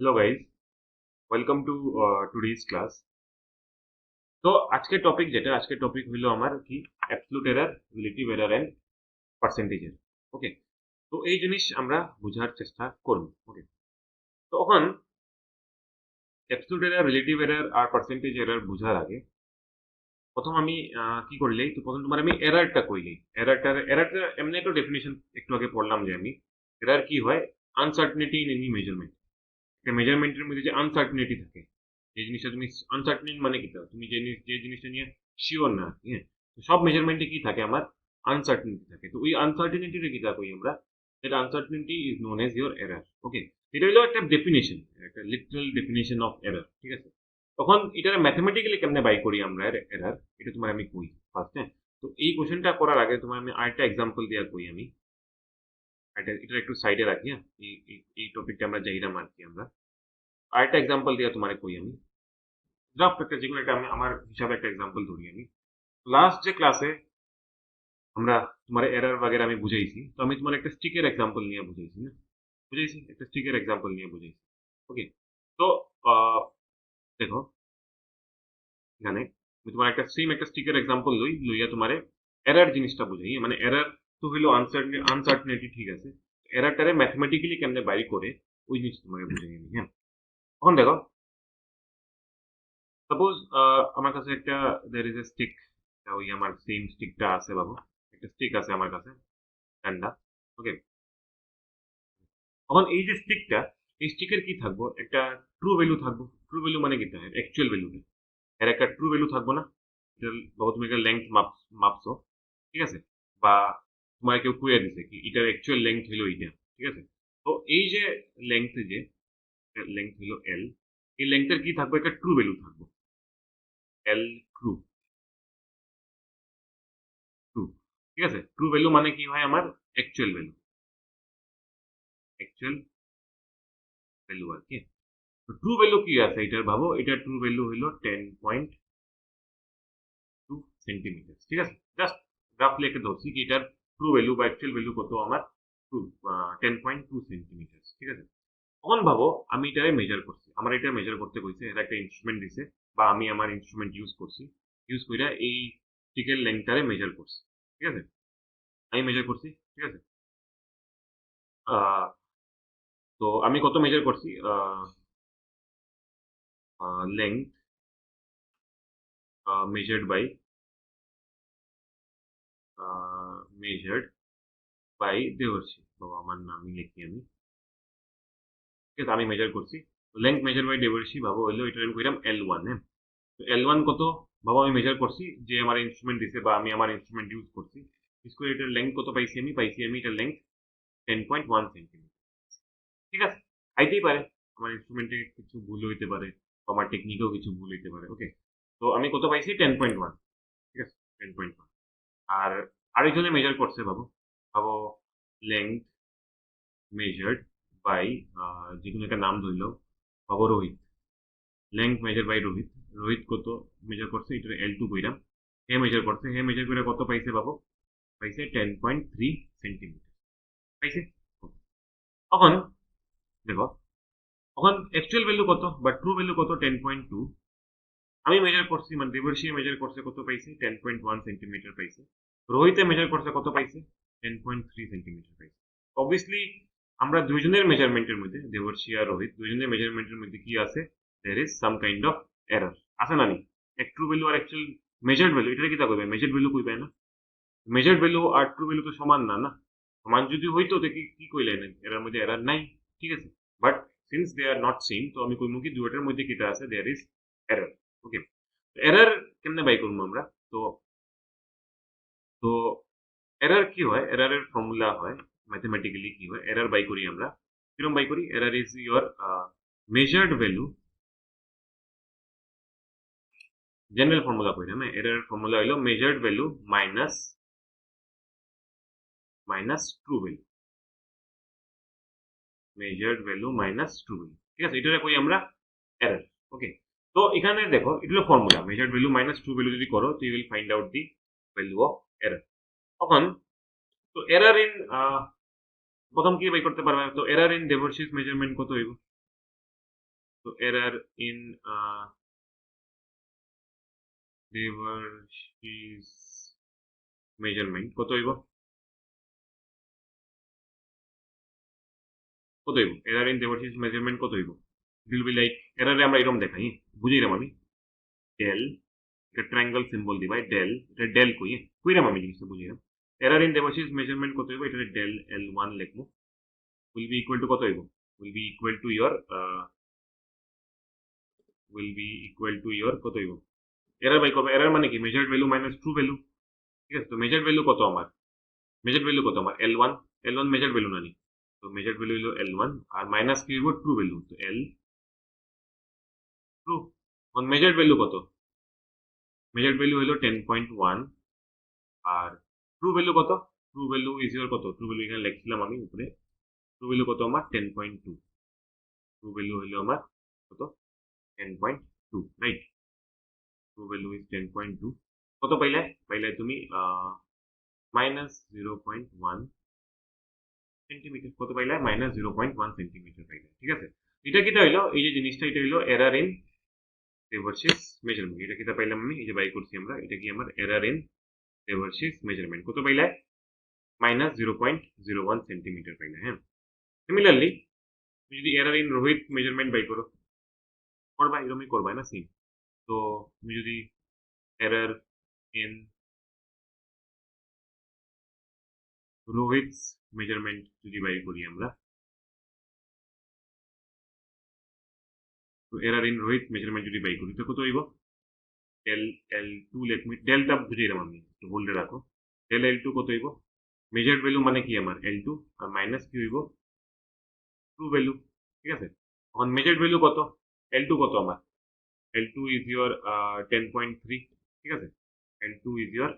Hello guys, welcome to today's class. তো আজকের topic হলো আমার কি absolute error, relative error and percentage error. Okay, তো এই জিনিস আমরা বোঝার চেষ্টা করব। ওকে, তো এখন অ্যাবসলিউট এরর, রিলেটিভ এরর আর পার্সেন্টেজ এরর বোঝার আগে প্রথম আমি কি করলেই তো প্রথম তোমার আমি এররটা কইলেই এররটা এমনি একটা ডেফিনিশন একটু আগে পড়লাম যে আমি এরর কি হয় আনসার্টেনিটি ইন এনি মেজারমেন্ট। একটা মেজারমেন্টের মধ্যে যে আনসার্টেনিটি থাকে, যে জিনিসটা তুমি আনসার্টেনিটি মানে কি তুমি যে জিনিসটা নিয়ে শিওর না, হ্যাঁ, তো সব মেজারমেন্টে কি থাকে আমার আনসার্টেনিটি থাকে। তো ওই আনসার্টেনিটিটা কি কই আমরা, that uncertainty is known as your error. Okay, এটা হলো একটা ডেফিনেশন, একটা লিটারাল ডেফিনেশন অফ এরর। ঠিক আছে, তখন এটা ম্যাথমেটিক্যালি কেমনে বাই করি আমরা এরর, এটা তোমার আমি কই ফার্স্ট। হ্যাঁ, তো এই কোশ্চেনটা করার আগে তোমার আমি আরেকটা এক্সাম্পল দিয়া কই আমি, এটা একটু সাইডে রাখি। হ্যাঁ, এই টপিকটা আমরা যাইরাম আর কি। আমরা আরেকটা এক্সাম্পল দিয়ে তোমার কই আমি, জাস্ট একটা যেগুলো একটা আমি আমার হিসাবে একটা এক্সাম্পল ধরি আমি। লাস্ট যে ক্লাসে আমরা তোমার এরর বাগের আমি বুঝাইছি, তো আমি তোমার একটা স্টিকের এক্সাম্পল নিয়ে বুঝাইছি না, বুঝাইছি একটা স্টিকের এক্সাম্পল নিয়ে বুঝাইছি। ওকে, তো দেখো এখানে আমি তোমার একটা সেম একটা স্টিকের এক্সাম্পল লইয়া তোমার এরর জিনিসটা বুঝাই। মানে এরর তো হইলো আনসার্টেনিটি, ঠিক আছে, এররটারে ম্যাথমেটিক্যালি কেমনে বাইর করে ওই জিনিস তোমাকে বুঝাই আমি। হ্যাঁ, এখন দেখো সাপোজ আমার কাছে একটা দের ইজ এ স্টিক, ওই আমার সেম স্টিকটা আছে বাবু, একটা স্টিক আছে আমার কাছে ডান্ডা। ওকে, এখন এই যে স্টিকটা, এই স্টিকের কি থাকবো, একটা ট্রু ভ্যালু থাকবো। ট্রু ভ্যালু মানে কি থাকে অ্যাকচুয়াল ভ্যালুটা, এর একটা ট্রু ভ্যালু থাকবো না। বাবু তুমি একটা লেংথ মাপছো, ঠিক আছে, বা তোমার কেউ কুইয়া দিছে কি এটার অ্যাকচুয়াল লেংথ হলো এইটা, ঠিক আছে। তো এই যে লেংথ হলো এল, এই লেংথের কি থাকবো, একটা ট্রু ভ্যালু থাকবো, এল ট্রু। ট্রু, ঠিক আছে, ট্রু ভ্যালু মানে কি হয় আমার অ্যাকচুয়াল ভ্যালু, অ্যাকচুয়াল ভ্যালু আর কি। তো ট্রু ভ্যালু কি আছে এটার ভাবো, এটা ট্রু ভ্যালু হলো 10.2 সেন্টিমিটার। ঠিক আছে, জাস্ট রাফলি একটা ধরছি কি এটার ট্রু ভ্যালু বা অ্যাকচুয়াল ভ্যালু কত আমার 10.2 সেন্টিমিটার। ঠিক আছে, তখন ভাবো আমি এটারে মেজার করছি, আমার এটা মেজার করতে কইছে, এটা একটা ইনস্ট্রুমেন্ট দিছে বা আমি আমার ইনস্ট্রুমেন্ট ইউজ করছি, ইউজ কইরা এই স্টিকের লেংথটারে মেজার করছি। ঠিক আছে, আমি মেজার করছি, ঠিক আছে। তো আমি কত মেজার করছি, length measured by measured by Devarshi, বাবা আমার নামই লিখি আমি। ঠিক আছে, আমি মেজার করছি লেন্থ মেজার বাই দেবর্ষী, ভাবো হইলো এটা আমি কইরাম L1। হ্যাঁ, তো L1 কত, ভাবো আমি মেজার করছি যে আমার ইনস্ট্রুমেন্ট দিছে বা আমি আমার ইনস্ট্রুমেন্ট ইউজ করছি, ইউজ করে এটার লেন্থ কত পাইছি, আমি এটার লেন্থ 10.1 সেন্টিমিটার। ঠিক আছে, আইতেই পারে আমার ইনস্ট্রুমেন্টে কিছু ভুল হইতে পারে, বা আমার টেকনিকেও কিছু ভুল হইতে পারে। ওকে, তো আমি কত পাইছি 10.1। ঠিক আছে, 10.1। আর আরেকজনে মেজার করছে ভাবো, ভাবো লেংথ মেজার্ড বাই যে কোনো একটা নাম ধরলো, ভাবো Rohit. Length measure by Rohit, Rohit কত মেজার করছে, এটা L2 কইরাম। হে মেজার করছে, হে মেজার করে কত পাইছে ভাবো, পাইছে 10.3 সেন্টিমিটার পাইছে। তখন দেখো, তখন অ্যাকচুয়াল ভ্যালু কত বা ট্রু ভ্যালু কত, 10.2। আমি মেজার করছি মানে দেবর্ষী মেজার করছে কত পাইছে, 10.1 সেন্টিমিটার পাইছে। রোহিতে মেজার করছে কত পাইছে, 10.3 সেন্টিমিটার পাইছে। অবভিয়াসলি আমরা দুইজনের মেজারমেন্টের মধ্যে, দেবর্ষী আর রোহিত দুইজনের মেজারমেন্টের মধ্যে কি আছে, there is some kind of error আছে না নি। এক ট্রু ভ্যালু আর অ্যাকচুয়াল মেজার্ড ভ্যালু, এটা কি তা কইবে, মেজার্ড ভ্যালু কইবে না, মেজার্ড ভ্যালু আর ট্রু ভ্যালু তো সমান না, না সমান যদি হইতো দেখি কি কইলেন এর মধ্যে এরর নাই। ঠিক আছে, but since they are not same, তো আমি কইমু কি দুইটার মধ্যে কিটা আছে, there is error. Okay, error কেমনে বাই করবো আমরা, তো তো এরর কি হয়, এররের ফর্মুলা হয় ম্যাথমেটিক্যালি কি হয়, এরর বাই করি আমরা কিরকম বাই করি, error is your measured value, general formula কই না, এরর ফর্মুলা হলো measured value minus true value, measured value minus true value. ঠিক আছে, এটা কই আমরা এরর। ওকে, তো এখানে দেখো এটা হলো formula, measured value minus true value যদি করো তো you will find out the value of error. তখন তো এরর ইন প্রথম কি বাই করতে পারবে, তো এরর ইন দেবর্ষিস মেজারমেন্ট কত হইব, তো এরর ইন দেবশিস মেজারমেন্ট কত হইব এরর ইন দেবশিস মেজারমেন্ট কত হইব ইট উইল বি লাইক এররে আমরা এরকম দেখাই বুঝাইলাম আমি ডেল এটা ট্রায়াঙ্গেল সিম্বল দিবাই ডেল এটা ডেল কইরাম আমি জিনিসটা বুঝাইলাম এরর ইন দেবশিস মেজারমেন্ট কত হইব এটা ডেল L1 লিখবো will be equal to কত হইব will be equal to your কত হইব এরর বাই করব এরর মানে কি measured value minus true value ঠিক আছে তো মেজার্ড ভ্যালু কত আমার L1 মেজার্ড ভ্যালু না নি তো মেজার্ড ভ্যালু হলো L1 আর মাইনাস কি হইব ট্রু ভ্যালু তো L true on measured value কত মেজার্ড ভ্যালু হলো 10.1 আর ট্রু ভ্যালু কত ট্রু ভ্যালু ইজ ইওর কত ট্রু ভ্যালু এখানে লিখছিলাম আমি উপরে ট্রু ভ্যালু কত আমার 10.2 ট্রু ভ্যালু হলো আমার কত 10.2 রাইট ট্রু ভ্যালু ইজ 10.2 কত পাইলে তুমি মাইনাস 0.1 সেন্টিমিটার কত পাইলে মাইনাস 0.1 সেন্টিমিটার পাইলে ঠিক আছে এটা কিটা হইলো এই যে জিনিসটা এটা হইলো এরর ইন দেবশিস মেজারমেন্ট এটা কিটা পাইলাম আমি এই যে বাই করছি আমরা এটা কি আমার এরর ইন দেবশিস মেজারমেন্ট কত পাইলে মাইনাস 0.01 সেন্টিমিটার পাইলে হ্যাঁ সিমিলারলি যদি এরর ইন রোহিত মেজারমেন্ট বাই করবা এরকমই করবা না সেম তো তুমি যদি এরর ইন রোহিত's মেজারমেন্ট যদি বাই করি আমরা তো এরর ইন রোহিত মেজারমেন্ট যদি বাই করি তো কত হইব ডেল L2 লেখমি ডেলটা বুঝাইলাম আমি একটু হোল্ডে রাখো ডেল L2 কত হইব মেজার্ড ভ্যালু মানে কি আমার L2 আর মাইনাস কি হইব ট্রু ভ্যালু ঠিক আছে এখন মেজার্ড ভ্যালু কত L2 কত আমার L2 is your 10.3 ঠিক আছে L2 is your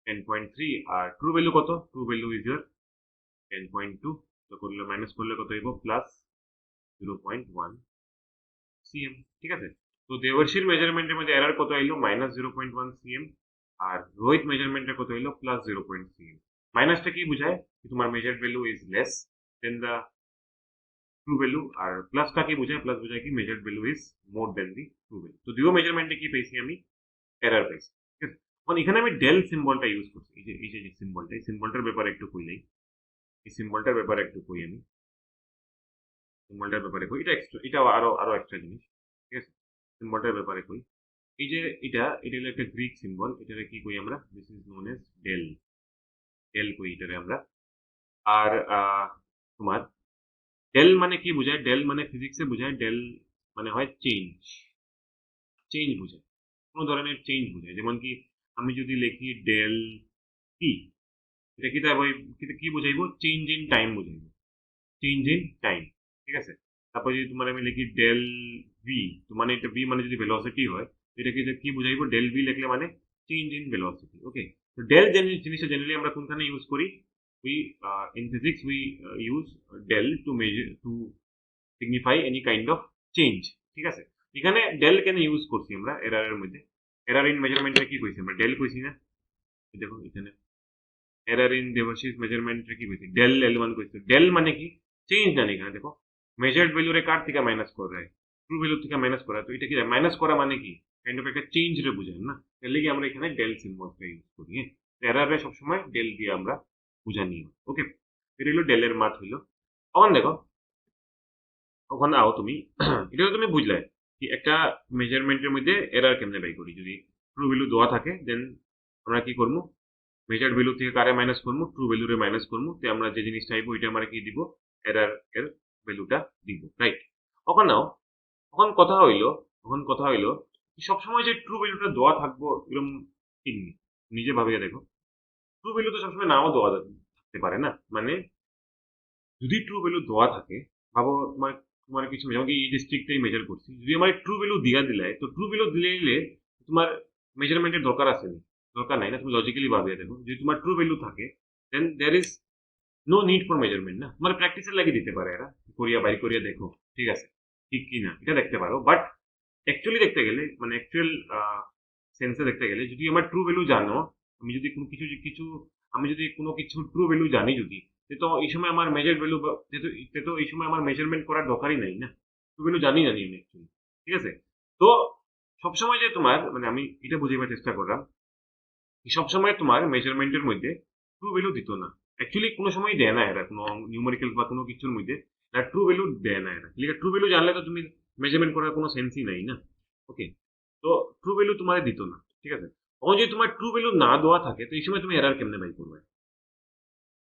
10.3 আর ট্রু ভ্যালু কত ট্রু ভ্যালু is your 10.2 তো করলে মাইনাস করলে কত হইব প্লাস 0.1 cm ঠিক আছে তো দেবর্ষীর মেজারমেন্টের মধ্যে এরর কত আইলো মাইনাস 0.1 cm আর রোহিত মেজারমেন্টে কত হইলো প্লাস 0.1 cm মাইনাসটা কি বোঝায় তোমার measured value is less than the true value আর প্লাসটা কি বোঝায় প্লাস বোঝায় কি measured value is more than the true value তো দুটো মেজারমেন্টে কি পেয়েছি আমি এরর পেয়েছি ঠিক আছে এখন এখানে আমি ডেল সিম্বলটা ইউজ করছি এই যে সিম্বলটা এই সিম্বলটার ব্যাপারে একটু কইলাই এই সিম্বলটার ব্যাপারে একটু কই আমি সিম্বলটার ব্যাপারে কই এটা আরো এক্সট্রা জিনিস ঠিক আছে সিম্বলটার ব্যাপারে কই এই যে এটা হলো একটা গ্রিক সিম্বল এটারে কি কই আমরা this is known as del কই এটারে আমরা আর তোমার ডেল মানে কি বোঝায় ডেল মানে ফিজিক্সে বোঝায় ডেল মানে হয় চেঞ্জ বোঝায় কোনো ধরনের চেঞ্জ বোঝায় যেমন কি আমি যদি লিখি ডেল টি এটা কি বোঝাইবো চেঞ্জ ইন টাইম বোঝাইবো চেঞ্জ ইন টাইম ঠিক আছে তারপর যদি তোমার আমি লিখি ডেল ভি তো মানে এটা ভি মানে যদি ভেলোসিটি হয় এটাকে কি বুঝাইবো ডেল ভি লিখলে মানে চেঞ্জ ইন ভেলোসিটি ওকে তো ডেল জিনিসটা জেনারেলি আমরা কোনখানে ইউজ করি in physics we use del to measure to signify any kind of change ঠিক আছে এখানে ডেল কেন ইউজ করছি আমরা এররের মধ্যে এরর ইন মেজারমেন্টে কি কইছি আমরা ডেল কইছি না দেখো এখানে এরর ইন দেবশিস মেজারমেন্টে কি কইছি ডেল L1 কইছি ডেল মানে কি চেঞ্জ না এখানে দেখো মেজার্ড ভ্যালু রে কার থেকে মাইনাস করে রায় ট্রু ভ্যালু থেকে মাইনাস করা তো এটা কি মাইনাস করা মানে কি কাইন্ড অফ একটা চেঞ্জ রে বোঝায় না এর লাগি আমরা এখানে ডেল সিম্বলটা ইউজ করি হ্যাঁ এরর রে সবসময় ডেল দিয়ে আমরা বুঝানি ওকে এটা হলো ডেলের মাত হইলো তখন দেখো ওখানে আও তুমি এটা তো তুমি বুঝলে কি একটা মেজারমেন্টের মধ্যে এরর কেমনে বাই করি যদি ট্রু ভ্যালু দেওয়া থাকে দেন আমরা কি করবো মেজার্ড ভ্যালু থেকে কারে মাইনাস করবো ট্রু ভ্যালু রে মাইনাস করবো তো আমরা যে জিনিসটা আইবো ওইটা আমরা কি দিব এরর এর ভ্যালুটা দিব রাইট এখন কথা হইলো সবসময় যে ট্রু ভ্যালুটা দেওয়া থাকবো এরকম ঠিক নেই নিজে ভাবিয়ে দেখো ট্রু ভ্যালু তো সবসময় নাও দেওয়া থাকতে পারে না মানে যদি ট্রু ভ্যালু দেওয়া থাকে ভাবো তোমার কিছু যেমন এই ডিস্ট্রিক্টটাই মেজার করছি যদি আমার ট্রু ভ্যালু দিলে তো ট্রু ভ্যালু দিলে তোমার মেজারমেন্টের দরকার নাই না তুমি লজিক্যালি ভাবিয়ে দেখো যদি তোমার ট্রু ভ্যালু থাকে then there is no need for measurement না তোমার প্র্যাকটিসের লাগিয়ে দিতে পারে এরা বাইর করিয়া দেখো ঠিক আছে ঠিক কি না এটা দেখতে পারো বাট অ্যাকচুয়ালি দেখতে গেলে মানে অ্যাকচুয়াল সেন্সে দেখতে গেলে যদি আমার ট্রু ভ্যালু জানো আমি যদি কোনো কিছু ট্রু ভ্যালু জানি যদি তো এই সময় আমার মেজার্ড ভ্যালু তো এই সময় আমার মেজারমেন্ট করার দরকারই নাই না, ট্রু ভ্যালু জানি আমি অ্যাকচুয়ালি। ঠিক আছে, তো সবসময় যে তোমার মানে আমি এটা বুঝাবার চেষ্টা করলাম, সবসময় তোমার মেজারমেন্টের মধ্যে ট্রু ভ্যালু দিত না, অ্যাকচুয়ালি কোনো সময় দেয় না এরা, কোনো নিউমেরিক্যাল বা কোনো কিছুর মধ্যে ট্রু ভ্যালু দেয় না এরা। ট্রু ভ্যালু জানলে তো তুমি মেজারমেন্ট করার কোনো সেন্সই নাই না। ওকে, তো ট্রু ভ্যালু তোমার দিত না। ঠিক আছে, তখন যদি তোমার ট্রু ভ্যালু না দেওয়া থাকে তো এই সময় তুমি এরার কেমনে বাই করবে?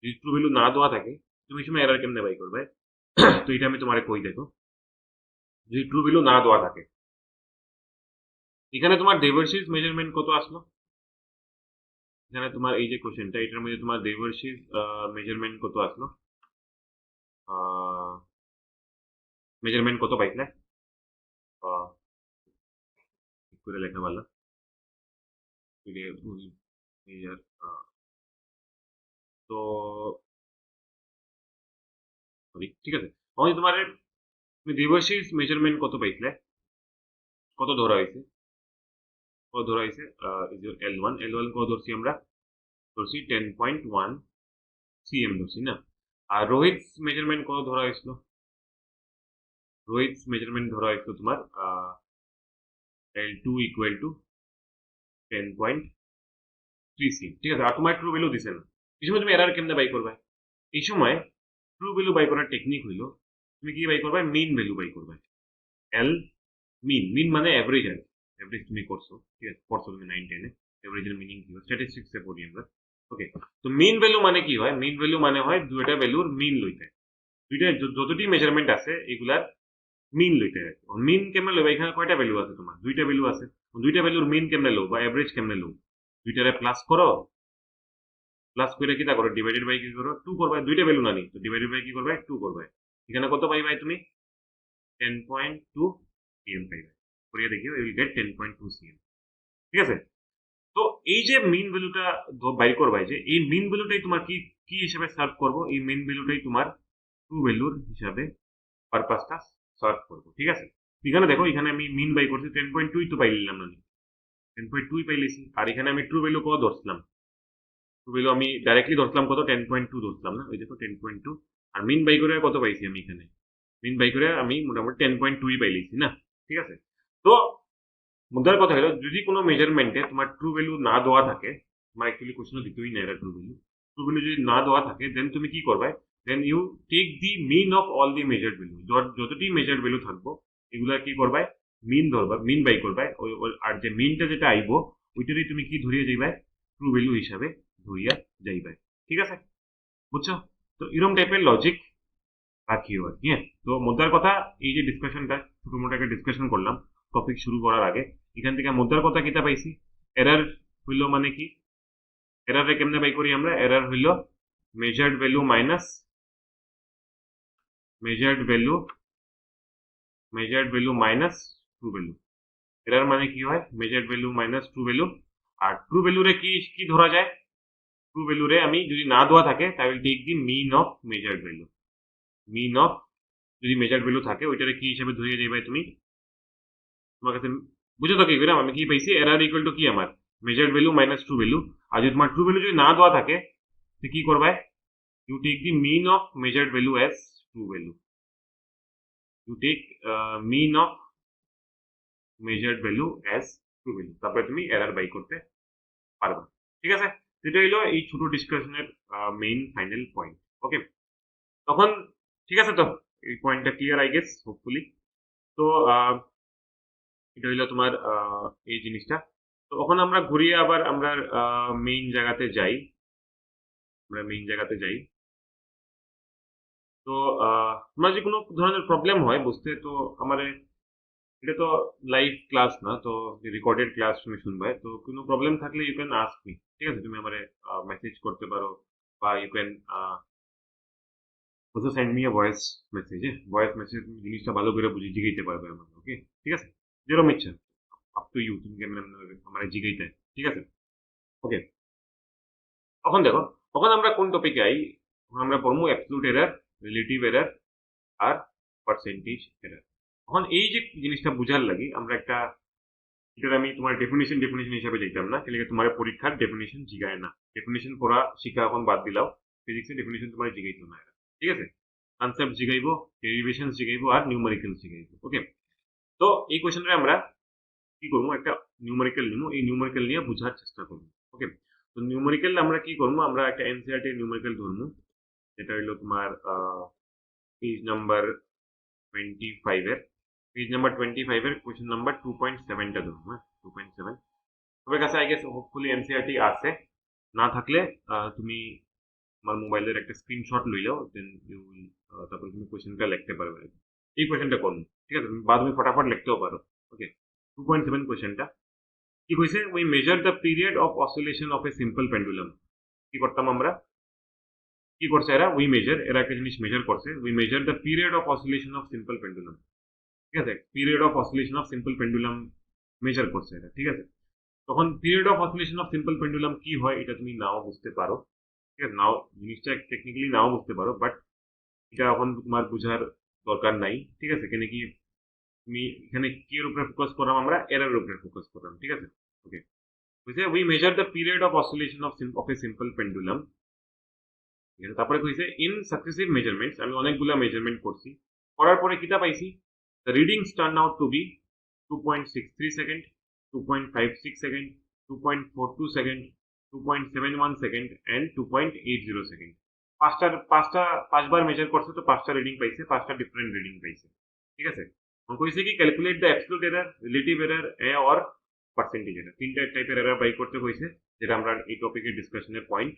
যদি ট্রু ভ্যালু না দেওয়া থাকে তুমি এই সময় এরার কেমনে বাই করবে? তো এটা আমি তোমারে কই দেখো, যদি ট্রু ভ্যালু না দেওয়া থাকে, এখানে তোমার ডেভার্সিস মেজারমেন্ট কত আসলো? এখানে তোমার এই যে কোশ্চেনটা, এটার মধ্যে তোমার ডেভার্সিস মেজারমেন্ট কত আসলো? মেজারমেন্ট কত পাইছিলে? ঠিক করে লেখা ভালো। তো ঠিক আছে, তখন তোমার তুমি ডেভার্সিস মেজারমেন্ট কত পাইছিলে? কত ধরা হয়েছে? কত ধরা হয়েছে? L1 কত ধরছি আমরা? ধরছি 10.1 cm ধরছি না? আর রোহিত মেজারমেন্ট কত ধরা হয়েছিল? রোহিত মেজারমেন্ট ধরা হয়েছিল তোমার L2 ইকুয়াল টু 10.3 cm। ঠিক আছে, আর তোমার ট্রু ভ্যালু দিছে না, এই সময় তুমি এরার কেমনে বাই করবে? এই সময় ট্রু ভ্যালু বাই করার টেকনিক হইলো তুমি কি বাই করবে? মিন ভ্যালু বাই করবে। এল মিন মানে অ্যাভারেজ আর অ্যাভারেজ তুমি করছো, ঠিক আছে, পড়ছো তুমি 9-10 এ অ্যাভারেজের মিনিং কি হয় স্ট্যাটিস্টিক্স এ পড়ি আমরা। ওকে, তো মিন ভ্যালু মানে কি হয়? মিন ভ্যালু মানে হয় দুইটা ভ্যালুর মিন লইতে, দুইটা যতটি মেজারমেন্ট আছে এগুলার মিন লইতে হয়। মিন কেমনে লইবা? এখানে কয়টা ভ্যালু আছে? তোমার দুইটা ভ্যালু আছে, দুইটা ভ্যালুর মিন কেমনে লো বা অ্যাভারেজ কেমনে লো? দুইটারে প্লাস করো, প্লাস করে কি তা করো? ডিভাইডেড বাই কি করো? 2 করবে, দুইটা ভ্যালু না নি, তো ডিভাইডেড বাই কি করবে? 2 করবে। এখানে কত পাইবাই তুমি? 10.2 cm পাইবে। করিয়ে দেখিও, ইউ উইল গেট 10.2 cm। ঠিক আছে, তো এই যে মিন ভ্যালুটা বাইর করবা, যে এই মিন ভ্যালুটাই তোমার কি কি হিসাবে সার্ভ করবো? এই মিন ভ্যালুটাই তোমার ট্রু ভ্যালুর হিসাবে পারপাসটা সার্ভ করবো। ঠিক আছে, এখানে দেখো, এখানে আমি মিন বাই করছি 10.2 তো পাই নিলাম না, 10.2 পাইলেছি। আর এখানে আমি ট্রু ভ্যালু কত ধরছিলাম? ট্রু ভ্যালু আমি ডাইরেক্টলি ধরছিলাম কত? 10.2 ধরছিলাম না? ওই দেখো 10.2। আর মিন বাই করে কত পাইছি আমি এখানে? মিন বাই করে আমি মোটামুটি 10.2 পাইলেছি না? ঠিক আছে, তো মুদ্রার কথা হলো, যদি কোনো মেজারমেন্টে তোমার ট্রু ভ্যালু না দেওয়া থাকে, তোমার অ্যাকচুয়ালি কোশ্চেন দিতেই না এটা ট্রু ভ্যালু যদি না দেওয়া থাকে, দেন তুমি কি করবে? Then you take the mean of all the measured value, যতটি মেজার্ড ভ্যালু থাকবো এগুলা কি করবে? মিন ধরবা, মিন বাই করবে। আর যে মিনটা যেটা আইবো ওইটারই তুমি কি ধরিয়া যাইবে? ট্রু ভ্যালু হিসাবে ধরিয়া যাইবে। ঠিক আছে, বুঝছো? তো এরকম টাইপের লজিক রাখিও আর কি। হ্যাঁ, তো মুদ্রার কথা, এই যে ডিসকাশনটা ছোট মোটো একটা ডিসকাশন করলাম টপিক শুরু করার আগে, এখান থেকে মুদ্রার কথা কিতা পাইছি? এরার হইল মানে কি? এরারে কেমনে বাই করি আমরা? এরার হইল measured value minus measured value minus true value. Error মানে কি হয়? Measured value minus true value. আর ট্রু ভ্যালুরে কি কি ধরা যায়? ট্রু ভ্যালুরে আমি যদি না দেওয়া থাকে তাহলে take the mean of measured value. Mean of, যদি মেজার্ড ভ্যালু থাকে ওইটারে কি হিসাবে ধরিয়ে যাইবে তুমি? তোমার কাছে বুঝে তো কি করলাম আমি? কি পাইছি? এরার ইকুয়াল টু কি আমার? Measured value minus true value. আর যদি তোমার ট্রু ভ্যালু যদি না দেওয়া থাকে তো কি করবে? You take the mean of measured value as true value. You take mean of measured value as true value, তারপরে তুমি এরার বাই করতে পারবে। ঠিক আছে, সেটা হইলো এই ছোট ডিসকাশনের মেইন ফাইনাল পয়েন্ট। ওকে, তখন ঠিক আছে, তো এই পয়েন্টটা ক্লিয়ার আই গেস, হোপফুলি। তো এটা হইলো তোমার এই জিনিসটা। তো তখন আমরা ঘুরিয়ে আবার আমরা মেইন জায়গাতে যাই। আমরা মেইন জায়গাতে যাই। তো তোমার যে কোনো ধরনের প্রবলেম হয় বুঝতে, তো আমার এটা তো লাইভ ক্লাস না, তো রেকর্ডেড ক্লাস তুমি শুনবে, তো কোনো প্রবলেম থাকলে ইউ ক্যান আস্ক মি। ঠিক আছে, তুমি আমারে মেসেজ করতে পারো, বা you can also send me a voice message. Voice message জিনিসটা ভালো করে বুঝে জিগাইতে পারবে আমাকে। ওকে, ঠিক আছে, যেরকম ইচ্ছা, আপ টু ইউ, তুমি কেমন আমার জিগাইতে। ঠিক আছে, ওকে। তখন দেখো, তখন আমরা কোন টপিকে আই? আমরা পড়বো অ্যাবসলিউট এরার, রিলেটিভ এরার, আর পার্সেন্টেজ এরার। তখন এই যে জিনিসটা বুঝার লাগে আমরা একটা, এটা আমি তোমার ডেফিনেশন হিসাবে দেখতাম না, তাহলে তোমার পরীক্ষার ডেফিনেশন জিগায় না। ডেফিনেশন পড়া শিখা এখন বাদ দিলাও, ফিজিক্সের ডেফিনিশন তোমার জিগাইতো না এরা, ঠিক আছে? কনসেপ্ট জিগাইবো, ডেরিভেশন জিগাইবো আর নিউমেরিক্যাল জিগাইবো। ওকে, তো এই কোয়েশ্চেনটা আমরা কি করবো, একটা নিউমেরিক্যাল নিবো, এই নিউমেরিক্যাল নিয়ে বোঝার চেষ্টা করবো। ওকে, তো নিউমেরিক্যাল আমরা কি করবো, আমরা একটা এনসিইআরটি নিউমেরিক্যাল ধরবো, যেটা হলো তোমার পেজ নাম্বার 25 এর, পেজ নাম্বার 25 এর কোয়েশ্চেন নাম্বার 2.7টা ধরবো। হ্যাঁ, 2.7 তোমার কাছে আই গেস হোপফুলি এনসিইআরটি আছে, না থাকলে তুমি আমার মোবাইলের একটা স্ক্রিনশট লইলেও দেন ইউ উইল, তারপর তুমি কোয়েশ্চেনটা লিখতে পারবে। এই কোয়েশ্চেনটা করুন, ঠিক আছে? বা তুমি ফটাফট লিখতেও পারো। ওকে, 2.7 কোয়েশ্চেনটা কি কইছে, we measure the period of oscillation of a simple pendulum. কি করতাম আমরা, কি করছে এরা, উই মেজার, এরা একটা জিনিস মেজার করছে, we measure the period of oscillation of simple pendulum. ঠিক আছে, period of oscillation of simple pendulum measure করছে এরা, ঠিক আছে? তখন period of oscillation of simple pendulum কি হয় এটা তুমি নাও বুঝতে পারো, ঠিক আছে? নাও জিনিসটা টেকনিক্যালি নাও বুঝতে পারো, বাট এটা এখন তোমার বোঝার দরকার নাই, ঠিক আছে? কেন কি তুমি এখানে কি এর উপরে ফোকাস করলাম, আমরা এরর উপরে ফোকাস করলাম, ঠিক আছে? ওকে, বুঝছে we measure the period of oscillation of a simple pendulum. ঠিক আছে, তারপরে কইছে ইন সাকসেসিভ মেজারমেন্টস, আমি অনেকগুলা মেজারমেন্ট করছি, করার পরে কিটা পাইছি, the readings turn out to be 2.63 second, 2.56 second, 2.42 second, 2.71 second and 2.80 second. পাঁচবার মেজার করছে, তো পাঁচটা রিডিং পাইছে, পাঁচটা ডিফারেন্ট রিডিং পাইছে, ঠিক আছে? কইছে কি calculate the absolute error, relative error or percentage error, তিনটা টাইপের এরর বাই করতে কইছে, যেটা আমরা এই টপিকের ডিসকাশনের point.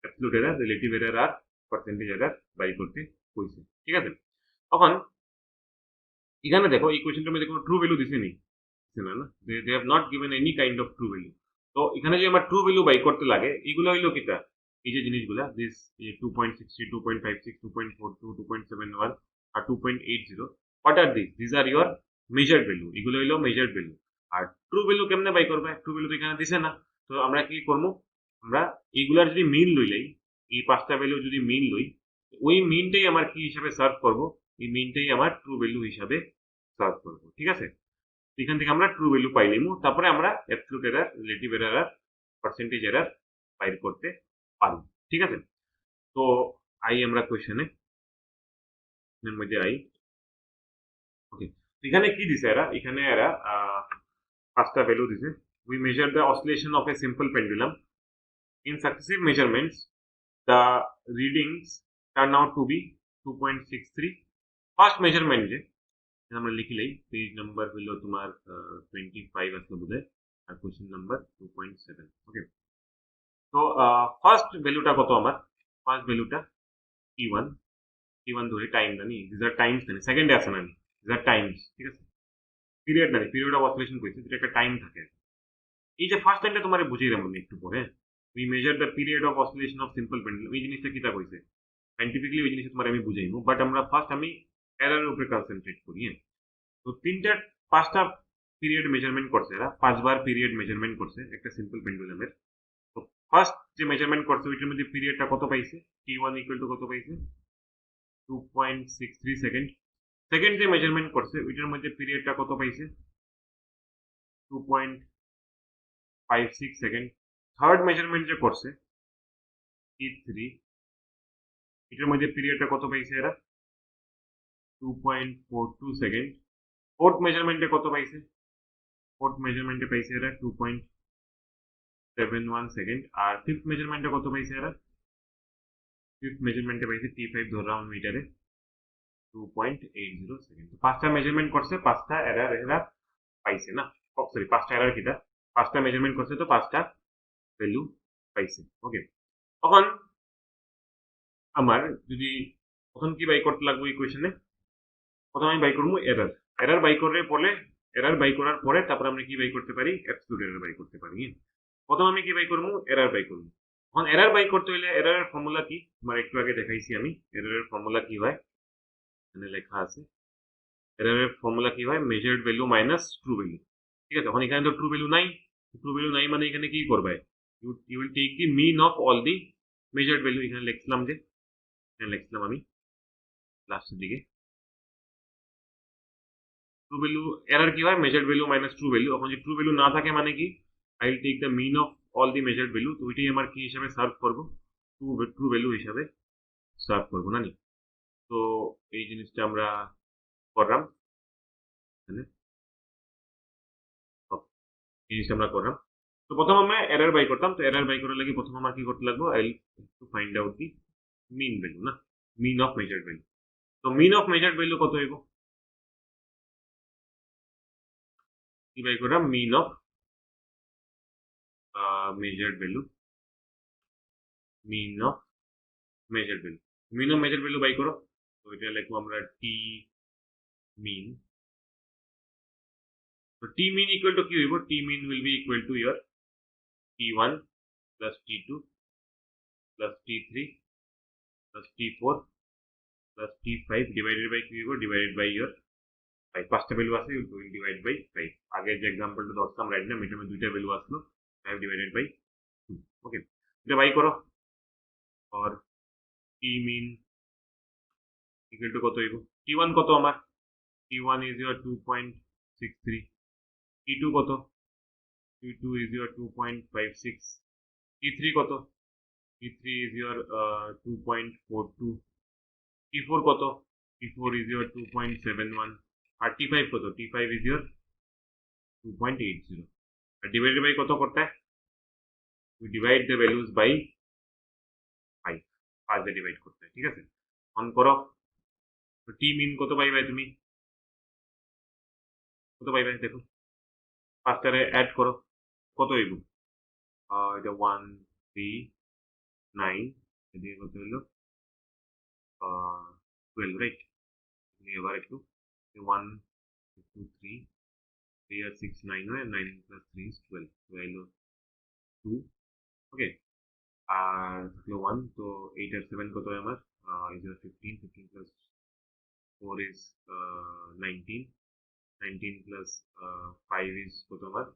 Absolute error, relative error আর পার্সেন্টেজ এরর বাই করতে কইছে, ঠিক আছে? তখন এখানে দেখো এই কোয়েশ্চেনটার মধ্যে কোনো ট্রু ভ্যালু দিছে নি, না, they have not given any kind of true value. তো এখানে যে আমার ট্রু ভ্যালু বাই করতে লাগে, এগুলো হইলো কিটা, এই যে জিনিসগুলা, দিস 2.60, 2.56, 2.42, 2.71 আর 2.80, what are this are your measured value, এগুলো হইলো মেজার্ড ভ্যালু। আর ট্রু ভ্যালু কেমনে বাই করবে, ট্রু ভ্যালু তো এখানে দিছে না, তো আমরা কি করবো, আমরা এইগুলার যদি মিন লইলাই, এই পাঁচটা ভ্যালু যদি মিন লই, ওই মিনটাই আমার কি হিসাবে সার্ভ করব, এই মিনটাই আমার ট্রু ভ্যালু হিসাবে সার্ভ করব, ঠিক আছে? এখান থেকে আমরা ট্রু ভ্যালু পাইলিমু, তারপরে আমরা অ্যাবসলিউট এরর, রিলেটিভ এরর আর পার্সেন্টেজ এরর বাইর করতে পারি, ঠিক আছে? তো আই আমরা কোয়েশ্চেনে মধ্যে আই। ওকে, এখানে কি দিছে এরা, এখানে এরা পাঁচটা ভ্যালু দিছে। We measure the oscillation of a simple pendulum in successive measurements, the readings turn out to be 2.63। First measurement যে আমরা লিখিলেই, পেজ নাম্বার হইলো তোমার 25 আসলে বোধহয়, আর কোয়েশ্চেন নাম্বার 2.7। ওকে, তো ফার্স্ট ভ্যালুটা কত, আমার ফার্স্ট ভ্যালুটা t1, t1 ধরে টাইম জানি, দিস আর টাইমস জানি, সেকেন্ডে আছে না, দিস আর টাইমস, ঠিক আছে? পিরিয়ড জানি, পিরিয়ড অফ অসিলেশন কইছে, যেটা একটা টাইম থাকে। এই যে ফার্স্ট টাইমটা তোমার বুঝিয়ে দেবো একটু পরে, we measure the period of oscillation of simple pendulum, এই জিনিসটা কিটা কইছে সাইন্টিফিকলি, ওই জিনিসটা তোমার আমি বুঝাইবো, বাট আমরা ফার্স্ট আমি এররের উপরে কনসেন্ট্রেট করি। তো পাঁচটা পিরিয়ড মেজারমেন্ট করছে এরা, পাঁচবার পিরিয়ড মেজারমেন্ট করছে একটা সিম্পল পেন্ডুলামের। তো ফার্স্ট যে মেজারমেন্ট করছে ওইটার মধ্যে পিরিয়ডটা কত পাইছে, t1 ইকুয়াল টু কত পাইছে, 2.63 সেকেন্ড। সেকেন্ড যে মেজারমেন্ট করছে ওইটার মধ্যে পিরিয়ডটা কত পাইছে, 2.56 সেকেন্ড। থার্ড মেজারমেন্ট যে করছে t3, এটার মধ্যে পিরিয়ডটা কত পাইছে এরা, 2.42 সেকেন্ড। ফোর্থ মেজারমেন্টে কত পাইছে, ফোর্থ মেজারমেন্টে পাইছে এরা 2.71 সেকেন্ড। আর ফিফথ মেজারমেন্টে কত পাইছে এরা, ফিফথ মেজারমেন্টে পাইছে t5 ধরলাম মিটারে, 2.80 সেকেন্ড। পাঁচটা মেজারমেন্ট করছে, পাঁচটা এরর এরা পাইছে না, সরি পাঁচটা এরর কিটা, পাঁচটা মেজারমেন্ট করছে তো পাঁচটা ভ্যালু পাইছে। ওকে, তখন আমার যদি তখন কি বাই করতে লাগবে এই কোয়েশনে, প্রথমে আমি বাই করবো এরর, এরর বাই করে পরে, এরর বাই করার পরে তারপর আমরা কি বাই করতে পারি, অ্যাবসলিউট এরর বাই করতে পারি। প্রথম আমি কি বাই করবো, এরর বাই করবো। এখন এরর বাই করতে হলে এররের ফর্মুলা কি, তোমার একটু আগে দেখাইছি আমি, এররের ফর্মুলা কি হয়, এখানে লেখা আছে, এররের ফর্মুলা কি হয়, measured value minus true value, ঠিক আছে? এখন এখানে তো ট্রু ভ্যালু নাই, ট্রু ভ্যালু নাই মানে এখানে কি করবে, you will take the mean of all the measured value. এখানে লিখলাম যে, এখানে লিখলাম আমি লাস্টের দিকে, ট্রু ভ্যালু, এরর কি হয়, measured value minus true value. এখন যদি ট্রু ভ্যালু না থাকে মানে কি, I will take the mean of all the measured value, তো ওইটাই আমার কি হিসাবে সার্ভ করবো, ট্রু ভ্যালু হিসাবে সার্ভ করবো না নি। তো এই জিনিসটা আমরা করলাম এখানে, এই জিনিসটা আমরা করলাম। তো প্রথম আমরা এরর বাই করতাম, তো এরর বাই করার লাগে প্রথম আমার কি করতে লাগবো, I to find out the mean value না, মিন অফ মেজার্ড ভ্যালু। তো মিন অফ মেজার্ড ভ্যালু কত হইব, কি বাই করলাম, mean of measured value, mean of measured value, mean of measured value বাই করো। তো এটা লিখবো আমরা টি মিন। তো টি মিন ইকুয়াল টু কি হইব, T mean will be equal to your T1 plus T2 plus T3 plus T4 plus T5 divided by কি হইব, divided by your 5, পাঁচটা ভ্যালু আছে, উইল ডিভাইড বাই 5। আগের যে এক্সাম্পলটা ধরতাম রাইট না, এটার মধ্যে দুইটা ভ্যালু আসলো, 5 ডিভাইডেড বাই 2। ওকে, এটা বাই করো। আর টি মিন ইকুয়াল টু কত হইব, T1 কত আমার, T1 is your 2.63, T2 কত, T2 is your 2.56, T3 কত, T3 is your 2.42, T4 কত, T4 is your 2.71, R T5 কত, T5 is your 2.80। আর ডিভাইডেড বাই কত করতে হয়, we divide the values by 5, 5 দিয়ে ডিভাইড করতে হয়, ঠিক আছে। অন করো। তো টি মিন কত পাইবে তুমি, কত পাইবে দেখো, পাঁচটারে অ্যাড করো, কত হইব, এটা 1 3 9, এদিকে কত হইলো 12, রাইট। এবার একটু 1 2 3 3 আর 6 9 হয়, 9 প্লাস 3 is 12, তো হইলো 2। ওকে, আর থাকলো 1, তো 8 আর 7 কত হয় আমার, is 15, 15 plus 4 is 19, 19 plus 5 is কত আমার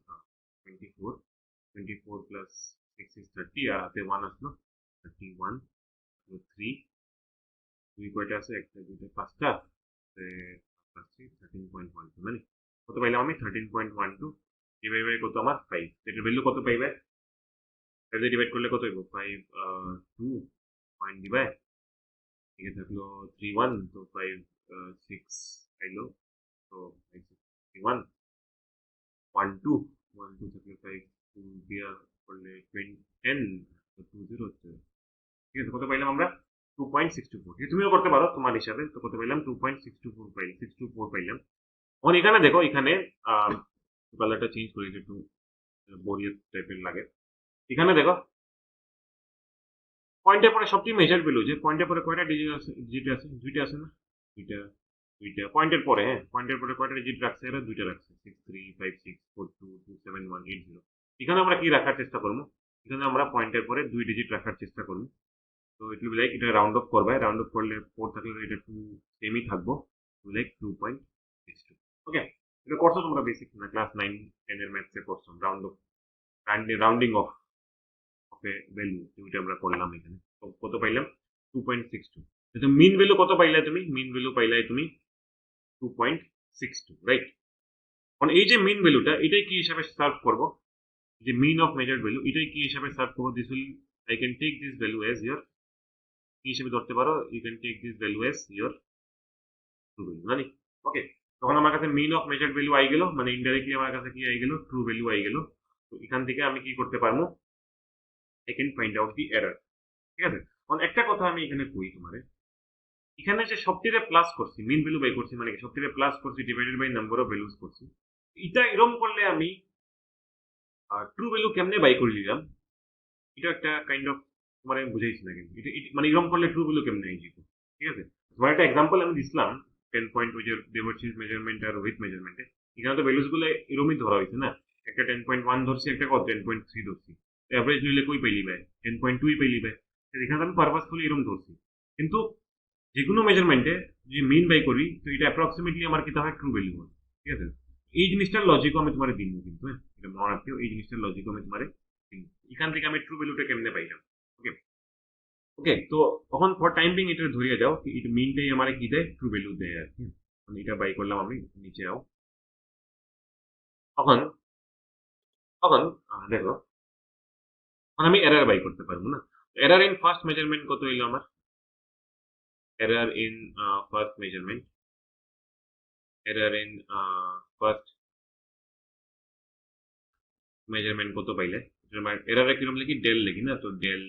24, 24 plus 6 is 30, আর হাতে 1 আসলো 31, 3, 2 কয়টা আছে, একটা দুইটা পাঁচটা, 13.12, মানে কত পাইলাম আমি 13.12 ডিভাইড বাই কত আমার 5, এটার ভ্যালু কত পাইবে, এটা ডিভাইড করলে কত হইব 5 2 পয়েন্ট দিবে, ঠিক আছে, থাকলো 3 1, তো 5 6 আইলো, তো 1 1 2 1 2 থাকলে 5 2 দিয়া করলে 10, তো 2 0 হচ্ছে, ঠিক আছে। কত পাইলাম আমরা 2.64, ঠিক আছে, তুমিও করতে পারো তোমার হিসাবে। তো কত পাইলাম 2.64 পাইলাম, 64 পাইলাম। এখন এখানে দেখো, এখানে কালারটা চেঞ্জ করে একটু বরিয়ার টাইপের লাগে। এখানে দেখো পয়েন্টের পরে সবটি মেজার ভ্যালু, যে পয়েন্টের পরে কয়টা ডিজিট আছে, ডিজিট আছে, দুইটা আছে না, দুইটা, দুইটা পয়েন্টের পরে, হ্যাঁ পয়েন্টের পরে কয়টা ডিজিট রাখছে, এরা দুইটা রাখছে, 6 3 5 6 4 2 2 7 1 8 0। এখানে আমরা কি রাখার চেষ্টা করবো, এখানে আমরা পয়েন্টের পরে 2 ডিজিট রাখার চেষ্টা করবো। তো ইট উইল বি লাইক, এটা রাউন্ড অফ করবে, রাউন্ড অফ করলে 4 থাকলে এটা 2 সেমই থাকবো, লাইক 2.62। ওকে, এটা করছো তোমরা বেসিক না, ক্লাস 9 10 এর ম্যাথসে করছো, round of, rounding of value, যেটা আমরা করলাম এখানে। তো কত পাইলাম 2.62। তো মিন ভ্যালু কত পাইলা তুমি, মিন ভ্যালু পাইলাই তুমি 2.62, রাইট। এখন এই যে মিন ভ্যালুটা, এটাই কি হিসাবে সার্ভ করবো, যে মিন অফ মেজার্ড ভ্যালু, এটাই কি হিসাবে সার্ভ করবো, this will, I can take this value as your, কি হিসেবে ধরতে পারো, you can take this value as your true value, জানি। ওকে, তখন আমার কাছে মিন অফ মেজার্ড ভ্যালু আই গেল, মানে ইনডাইরেক্টলি আমার কাছে কি আই গেল, ট্রু ভ্যালু আই গেল। তো এখান থেকে আমি কি করতে পারবো, I can find out the error, ঠিক আছে। এখন একটা কথা আমি এখানে কই তোমারে, এখানে যে সবটিরে প্লাস করছি, মিন ভ্যালু বাই করছি, মানে সবটিরে প্লাস করছি divided by number of values করছি, এটা এরকম করলে আমি ট্রু ভ্যালু কেমনে বাই করে নিলাম, এটা একটা কাইন্ড অফ তোমার আমি বুঝাইছি না, কিন্তু মানে এরকম করলে ট্রু ভ্যালু কেমনে আইব, ঠিক আছে। তোমার একটা এক্সাম্পল আমি দিছিলাম 10 পয়েন্ট ওই যে দেবর্ষিস মেজারমেন্ট আর রোহিত মেজারমেন্টে, এখানে তো ভ্যালুস গুলো এরকমই ধরা হয়েছে না, একটা 10.1 ধরছি, একটা 10.3 ধরছি, এভারেজ নিলে কই পাইলি ভাই 10.2 পাইলি ভাই, এখানে আমি পারপাসফুলি এরকম ধরছি। কিন্তু যে কোনো মেজারমেন্টে যদি মিন বাই করি, তো এটা অ্যাপ্রক্সিমেটলি আমার কিতা হয় ট্রু ভ্যালু হয়, ঠিক আছে। এই জিনিসটার লজিকও আমি তোমার দিব, কিন্তু হ্যাঁ এটা মনে রাখতেও, এই জিনিসটার লজিকও আমি তোমার দিব, এখান থেকে আমি ট্রু ভ্যালুটা কেমনে পাইলাম। ওকে, ওকে, তো তখন ফর টাইম বিং এটা ধরিয়ে যাও, এটা মিনটাই আমার কি দেয়, ট্রু ভ্যালু দেয় আর কি। এটা বাই করলাম আমি, নিচে আও। তখন তখন দেখো, এখন আমি এরর বাই করতে পারবো না। এরর ইন ফার্স্ট মেজারমেন্ট কত হইলো আমার? Error in first measurement, error in first measurement কত পাইলে? এরর কিরকম লিখি? ডেল লিখি না, তো del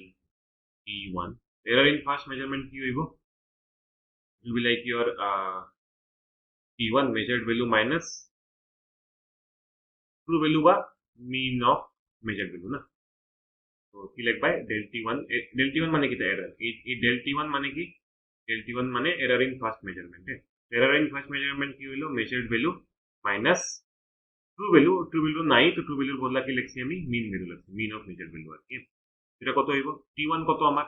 T1. Error in first measurement কি হইব? It will be like your T1 measured value minus true value বা mean of measured value না, তো কি লিখবা? del T1, del T1 মানে কি? এরর। এই del T1 মানে কি? del T1 মানে error in first measurement. Error in first measurement কি হইলো? Measured value minus true value. True value নাই, তো ট্রু ভ্যালুর বদলা কি লিখছি আমি? মিন ভ্যালু লিখছি, মিন অফ মেজার্ড ভ্যালু আর কি। এটা কত হইব? T1 কত আমার?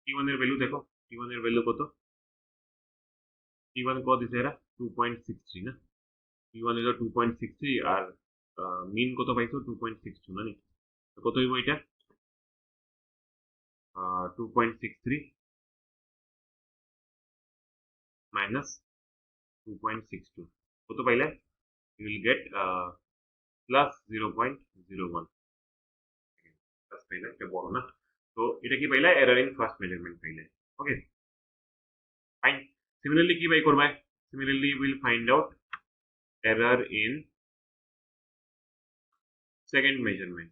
T1 এর ভ্যালু দেখো, T1 এর ভ্যালু কত? T1 কত দিছে এরা? 2.63 না? T1 হলো 2.63 আর মিন কত পাইছো? 2.62 না? কত হইব এটা? 2.63 minus 2.62 কত পাইলে? You will get plus 0.01 plus পাইলে, এটা বড় না, তো এটা কি পাইলে? এরর ইন ফার্স্ট মেজারমেন্ট পাইলে। Okay fine. সিমিলারলি কি বাই করবে? Similarly will find out error in second measurement.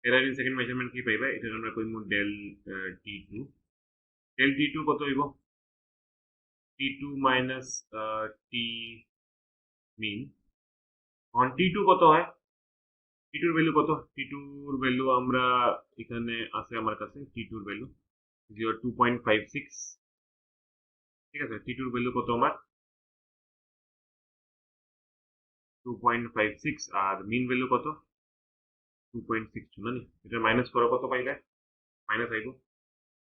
Error in second measurement কি পাইবা? এটা আমরা কইমু ডেল T2। ডেল T2 কত হইব? T2 minus T mean. On T2 কত হয়? T2 এর ভ্যালু কত? T2 এর ভ্যালু আমরা এখানে আছে আমার কাছে, T2 এর ভ্যালু 2.56। ঠিক আছে, T2 এর ভ্যালু কত আমার? 2.56 আর মিন ভ্যালু কত? 2.62 না? এটা মাইনাস করো, কত পাইবে? মাইনাস আইব,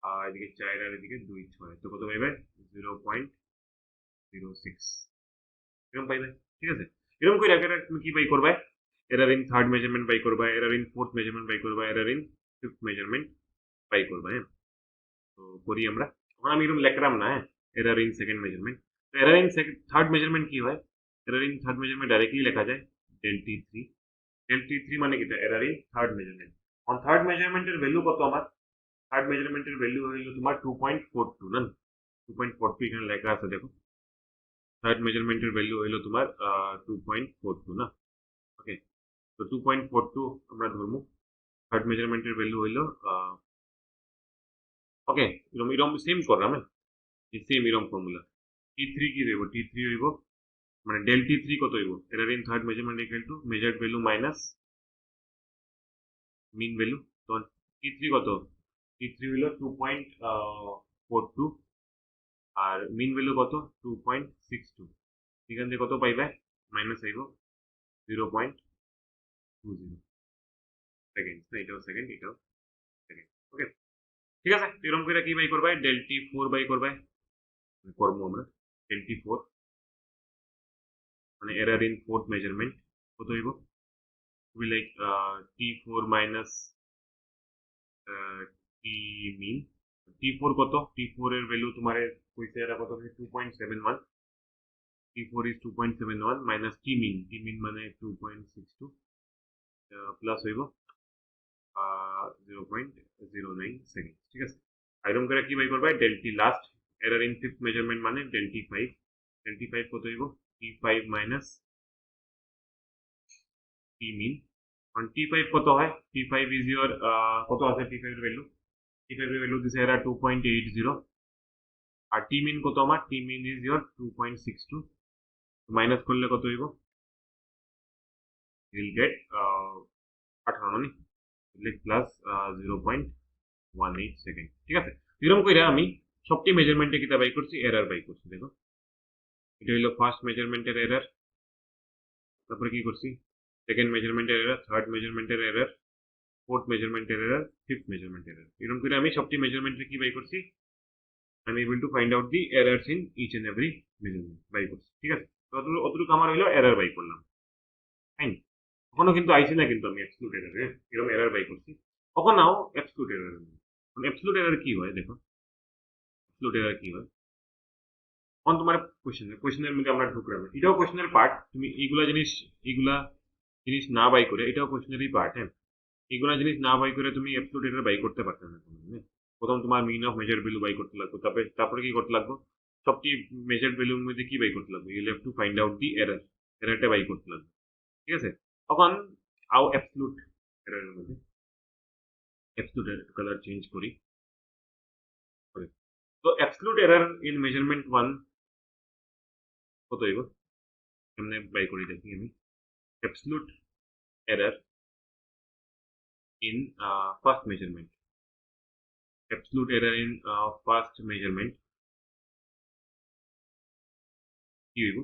আর এদিকে 4 আর এদিকে 2 6, তো কত পাইবে? 0.06 এরকম পাইবে। ঠিক আছে, এরকম করে তুমি কি বাই করবে? এরর ইন থার্ড মেজারমেন্ট বাই করবা, এরর ইন ফোর্থ মেজারমেন্ট বাই করবা, এরর ইন ফিফথ মেজারমেন্ট বাই করবা। হ্যাঁ, তো করি আমরা। তখন আমি এরকম লেখলাম না। হ্যাঁ, এরর ইন সেকেন্ড মেজারমেন্ট। তো এরর ইন থার্ড মেজারমেন্ট কি হয়? Error in third measurement directly লেখা যায় ডেল T3। ডেল T3 মানে কি? Error in third measurement. On third মেজারমেন্টের ভ্যালু কত আমার? থার্ড মেজারমেন্টের ভ্যালু হইল তোমার 2.42 না? 2.42 এখানে লেখা আছে দেখো। থার্ড মেজারমেন্টের ভ্যালু হইল তোমার 2.42 না? ওকে, তো 2.42 আমরা ধরবো। থার্ড মেজারমেন্টের ভ্যালু হইল ওকে, এরকম এরকম সেম করলাম। সেম এরকম ফর্মুলা। T3 কি দেব? T3 হইব মানে ডেল T3 কত হইব? Error in third measurement equal to measured value minus mean value. তো T3 কত? T3 হইল 2.42 আর মিন ভ্যালু কত? 2.62। এখান থেকে কত পাইবে? মাইনাস আইব 0.20 সেকেন্ড। এটাও সেকেন্ড, এটাও সেকেন্ড। ওকে, ঠিক আছে, এরকম করে কি বাই করবে? ডেল T4 বাই করবে, করবো আমরা ডেল T4 মানে এরর ইন ফোর্থ মেজারমেন্ট কত হইব? We like T4 minus T mean. T4 কত? T4 এর ভ্যালু তোমার কইছে এটা কত? 2.71। T4 is 2.71 minus T mean। T mean মানে 2.62 প্লাস হইব 0.09 সেকেন্ড। ঠিক আছে, এরকম করে কি বাই করবে? Del T last. Error in fifth measurement মানে ডেল T5। ডেল T5 কত হইব? T5 minus T mean। কারণ T5 কত হয়? T5 is your কত আছে T5 এর ভ্যালু? T5 এর ভ্যালু দিছে এরা 2.80 আর T mean কত আমার? T mean is your 2.62, minus করলে কত হইব? you will get 18 মানে প্লাস 0.18 সেকেন্ড। ঠিক আছে, এরকম করে আমি সবটি মেজারমেন্টে কিতা বাই করছি? এরর বাই করছি। দেখো, এটা হইলো ফার্স্ট মেজারমেন্টের এরর, তারপরে কি করছি? সেকেন্ড মেজারমেন্টের এরর, থার্ড মেজারমেন্টের এরর, ফোর্থ মেজারমেন্টের এরর, ফিফথ মেজারমেন্টের এরর। এরকম করে আমি সবটি মেজারমেন্টে কি বাই করছি? I am able to find out the errors in each and every measurement বাই করছি। ঠিক আছে, তো অতটুকু আমার হইলো এরর বাই করলাম। ফাইন, কখনো কিন্তু আইছি না কিন্তু আমি অ্যাবসলিউট এরর, এরকম এরর বাই করছি। কখন নাও অ্যাবসলিউট এরর। অ্যাবসলিউট এরর কি হয়? দেখো, অ্যাবসলিউট এরর কি হয়? তখন তোমার কোশ্চেনের মধ্যে আমরা ঢুকলাম, এটাও কোশ্চেনের পার্ট। তুমি এইগুলা জিনিস, এইগুলা জিনিস না বাই করে, এটাও কোশ্চেনেরই পার্ট, হ্যাঁ, এগুলো জিনিস না বাই করে তুমি অ্যাবসলিউট এরার বাই করতে পারতে না কোনোদিন, হ্যাঁ। প্রথম তোমার মিন অফ মেজার ভ্যালু বাই করতে লাগবে, তারপরে কি করতে লাগবে, সবটি মেজার ভ্যালুর মধ্যে কি বাই করতে লাগবে, you have to find out the error, এররটা বাই করতে লাগবে, ঠিক আছে। তখন আও অ্যাবসলিউট এররের মধ্যে অ্যাবসলিউট এরর কালার চেঞ্জ করি। তো অ্যাবসলিউট এরর ইন মেজারমেন্ট 1 কত হইব, এমনি বাই করি দেখি আমি। Absolute error in first measurement, absolute error in first measurement কি হইব,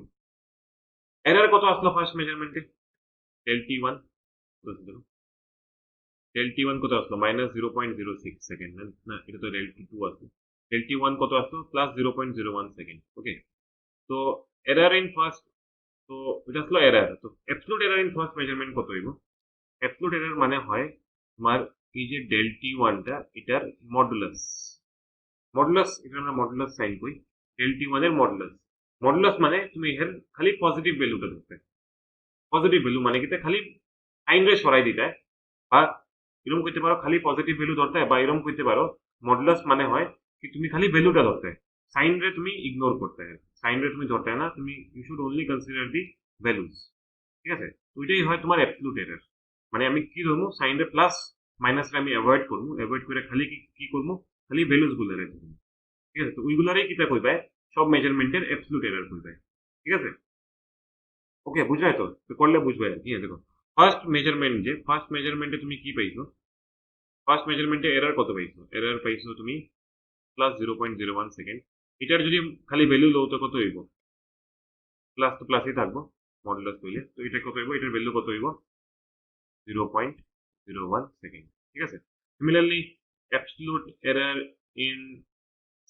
এরর কত আসলো ফার্স্ট মেজারমেন্টে, del T one, del T one কত আসলো মাইনাস 0.06 সেকেন্ড, না এটা তো ডেল টি টু আসলো, ডেল টি ওয়ান কত আসলো প্লাস 0.01 সেকেন্ড, ওকে। তো এরর ইন ফার্স্ট, তো এটা আসলো এরর, তো absolute error in first measurement কত হইব, অ্যাবসলিউট এরর মানে হয় তোমার এই যে ডেল টি ওয়ানটা এটার মডুলাস, মডুলাস এটা আমরা মডুলাস সাইন করি, ডেল টি ওয়ানের মডুলাস, মডুলাস মানে তুমি এর খালি পজিটিভ ভ্যালুটা ধরতে, পজিটিভ ভ্যালু মানে কি খালি সাইন রে সরাই দিতে, বা এরকম করতে পারো খালি পজিটিভ ভ্যালু ধরতে, বা এরকম করতে পারো মডুলাস মানে হয় কি তুমি খালি ভ্যালুটা ধরতে, সাইন রে তুমি ইগনোর করতে, সাইন রে তুমি ধরতে না, তুমি you should only consider the values, ঠিক আছে। ওইটাই হয় তোমার অ্যাবসলিউট এরর, মানে আমি কি ধরবো সাইন রে প্লাস মাইনাস রে আমি অ্যাভয়েড করবো, অ্যাভয়েড করে খালি কি করবো, খালি ভ্যালুস গুলো রে, ঠিক আছে। তো ওইগুলারই কিতা কইবে সব মেজারমেন্টের অ্যাবসলিউট এরর কইবে, ঠিক আছে। ওকে বুঝবে তো, তো করলে বুঝবে আর কি, দেখো ফার্স্ট মেজারমেন্ট, যে ফার্স্ট মেজারমেন্টে তুমি কি পাইছো, ফার্স্ট মেজারমেন্টে এরর কত পাইছো, এরর পাইছো তুমি প্লাস 0.01 সেকেন্ড, এটার যদি খালি ভ্যালু লও তো কত হইব, প্লাস তো প্লাসই থাকবো মডুলাস হইলে, তো এটা কত হইব, এটার ভ্যালু কত হইব 0.01 সেকেন্ড, ঠিক আছে। Similarly absolute error in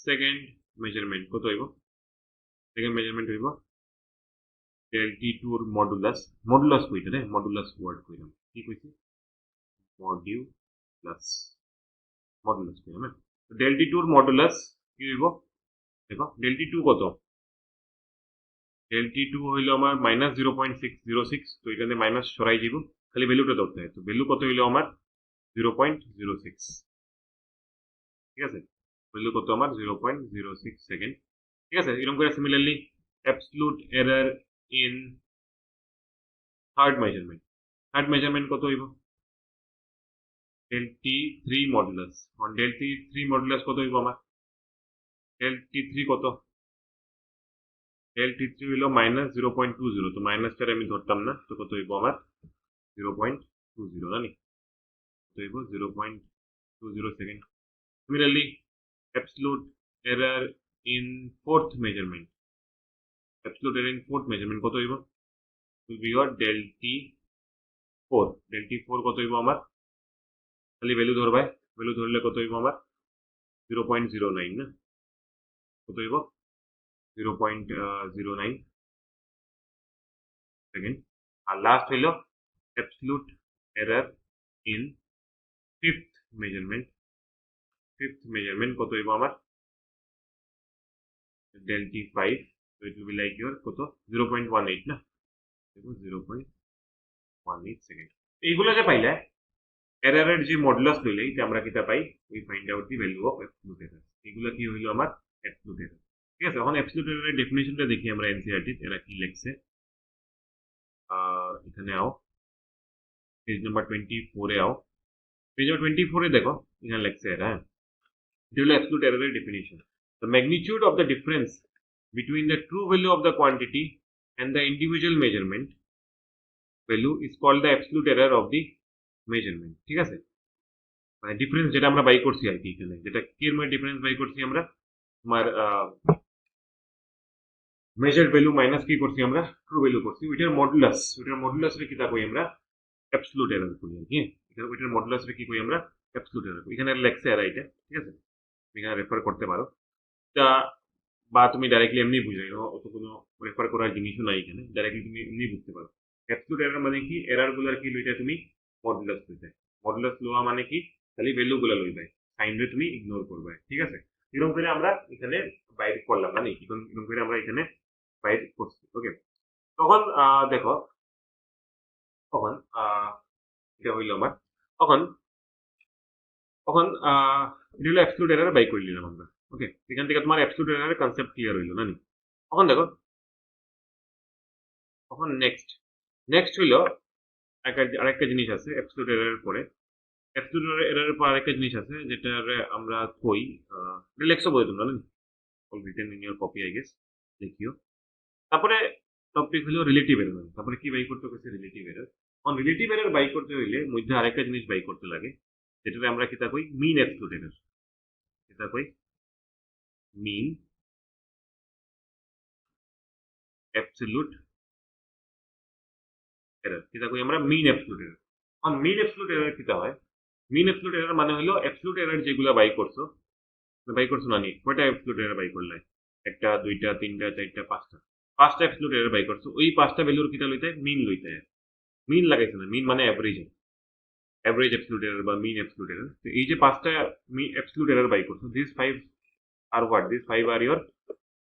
second measurement কত হইব, সেকেন্ড মেজারমেন্ট হইব ডেল টি টুর মডুলাস, মডুলাস কইতে রে, মডুলাস ওয়ার্ড কইলাম, কি কইছি মডিউলাস, মডুলাস কইলাম, হ্যাঁ। ডেল টি টুর মডুলাস কি হইব, দেখো ডেল টি টু কত, ডেল টি টু হইলো আমার মাইনাস 0.606, তো এখানে মাইনাস সরাই যাব, খালি ভ্যালুটা ধরতে হয়, তো ভ্যালু কত হইলো আমার 0.06, ঠিক আছে, ভ্যালু কত আমার 0.06 সেকেন্ড, ঠিক আছে। এরকম করে similarly absolute error in third measurement, third measurement কত হইব del T three modulus, del T three modulus কত হইব আমার, ডেল টি থ্রি কত, ডেল টি থ্রি হইলো মাইনাস 0.20, তো মাইনাসটার আমি ধরতাম না, তো কত হইব আমার 0.20 জানি, কত হইব 0.20 second. Similarly absolute error in fourth measurement, absolute error in fourth measurement কত হইব, will be your del T four, del T four কত হইব আমার, খালি ভ্যালু ধরবাই, ভ্যালু ধরলে কত হইব আমার 0.09 না, কত হইব 0.09 সেকেন্ড। আর লাস্ট হইল absolute error in fifth measurement, fifth measurement কত হইব আমার del T five, so it will be like your কত 0.18 না, 0.18 সেকেন্ড। এইগুলো যে পাইলে এররের যে মডুলাস লইলে এটা আমরা কিতা পাই, we find out the value of absolute error, এগুলো কি হইলো আমার অ্যাবসলিউট এরর, ঠিক আছে। এখন অ্যাবসলিউট এররের ডেফিনিশনটা দেখি আমরা এনসিইআরটি এরা কি লিখছে, এখানে আও পেজ নাম্বার 24 এ আও, পেজ নাম্বার 24 এ দেখো এখানে লিখছে এরা, এটা হলো অ্যাবসলিউট এররের definition, the magnitude of the difference between the true value of the quantity and the individual measurement value is called the absolute error of the measurement, ঠিক আছে। মানে ডিফারেন্স যেটা আমরা বাই করছি আর কি, এখানে যেটা কি এর মধ্যে ডিফারেন্স বাই করছি আমরা, তোমার মেজার্ড ভ্যালু মাইনাস কি করছি আমরা ট্রু ভ্যালু করছি, ওইটার মডুলাস, ওইটার মডুলাস রে কিতা কই আমরা অ্যাবসলিউট এরর কই আর কি, ওইটার মডুলাস রে কি কই আমরা অ্যাবসলিউট এরর, এখানে লেখছে আর এটা, ঠিক আছে, এখানে রেফার করতে পারো, তা বা তুমি ডাইরেক্টলি এমনি বুঝাই অত কোনো রেফার করার জিনিসও নাই, এখানে ডাইরেক্টলি তুমি এমনি বুঝতে পারো। অ্যাবসলিউট এরর মানে কি, এরর গুলার কি লইটা তুমি মডুলাস লইতে, মডুলাস লওয়া মানে কি খালি ভ্যালু গুলা লইবে, সাইন রে তুমি ইগনোর করবে, ঠিক আছে। এরকম করে আমরা এখানে বাইর করলাম, মানে এরকম করে আমরা এখানে বাইর করছি, ওকে। তখন দেখো তখন এটা হইলো আমার তখন তখন এটা হলো অ্যাবসলিউট এরর বাই করে নিলাম আমরা। ওকে, এখান থেকে তোমার অ্যাবসলিউট এররের কনসেপ্ট ক্লিয়ার হইলো না নি? তখন দেখো, তখন নেক্সট নেক্সট হইলো আরেকটা জিনিস আছে অ্যাবসলিউট এররের পরে। অ্যাবসলিউট এররের পর আরেকটা জিনিস আছে যেটার আমরা কই রিল্যাক্সও বলে তোমরা না? All written in your copy I guess, দেখিও। তারপরে টপিক হলো রিলেটিভ এরর। তারপরে কি বাই করতে হচ্ছে? Relative error. অন রিলেটিভ এরর বাই করতে হইলে মধ্যে আরেকটা জিনিস বাই করতে লাগে, যেটাতে আমরা কিতা কই? Mean absolute error. কিতা কই? Mean absolute error. কিতা কই আমরা? Mean absolute error. অন মিন অ্যাবসলিউট এরর কিতা হয়? মিন অ্যাবসলিউট এরর মানে হলো অ্যাবসলিউট এরর যেগুলা বাই করছো না নি? কয়টা অ্যাবসলিউট এরর বাই করলে? একটা, দুইটা, তিনটা, চারটা, পাঁচটা। পাঁচটা অ্যাবসলিউট এরর বাই করছো। ওই পাঁচটা ভ্যালুর কিতা লইতে হয়? মিন লইতে হয়। মিন লাগাইছে না? মিন মানে অ্যাভারেজ। অ্যাভারেজ অ্যাবসলিউট এরর বা মিন অ্যাবসলিউট এরর। তো এই যে পাঁচটা অ্যাবসলিউট এরর বাই করছো, this five are what? This five are your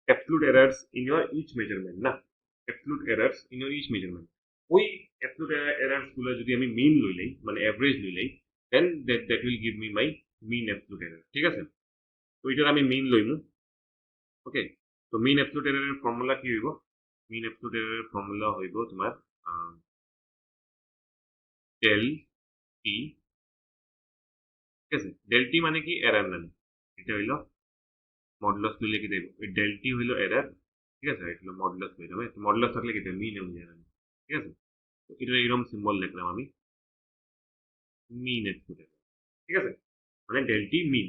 absolute errors in your each measurement না, absolute errors in your each measurement। ওই absolute errors গুলো যদি আমি মিন লইলেই মানে এভারেজ লইলেই, then that will give me my mean absolute error। ঠিক আছে, তো এটার আমি মিন লইমু। ওকে, তো মিন absolute error এর ফর্মুলা কি হইব? মিন absolute error এর ফর্মুলা হইব তোমার ডেল টি। ঠিক আছে, ডেল টি মানে কি? এরর নাম। এটা হইল মডুলাস লইলে কি দেব? ওই ডেল টি হইল এরর। ঠিক আছে, এটা হলো মডুলাস লইলাম। মডুলাস থাকলে কি দেব? মিন এবং এরর। ঠিক আছে, এটা এরকম সিম্বল লিখলাম আমি, মিন অ্যাবসলিউট এরর। ঠিক আছে, মানে ডেলটি মিন।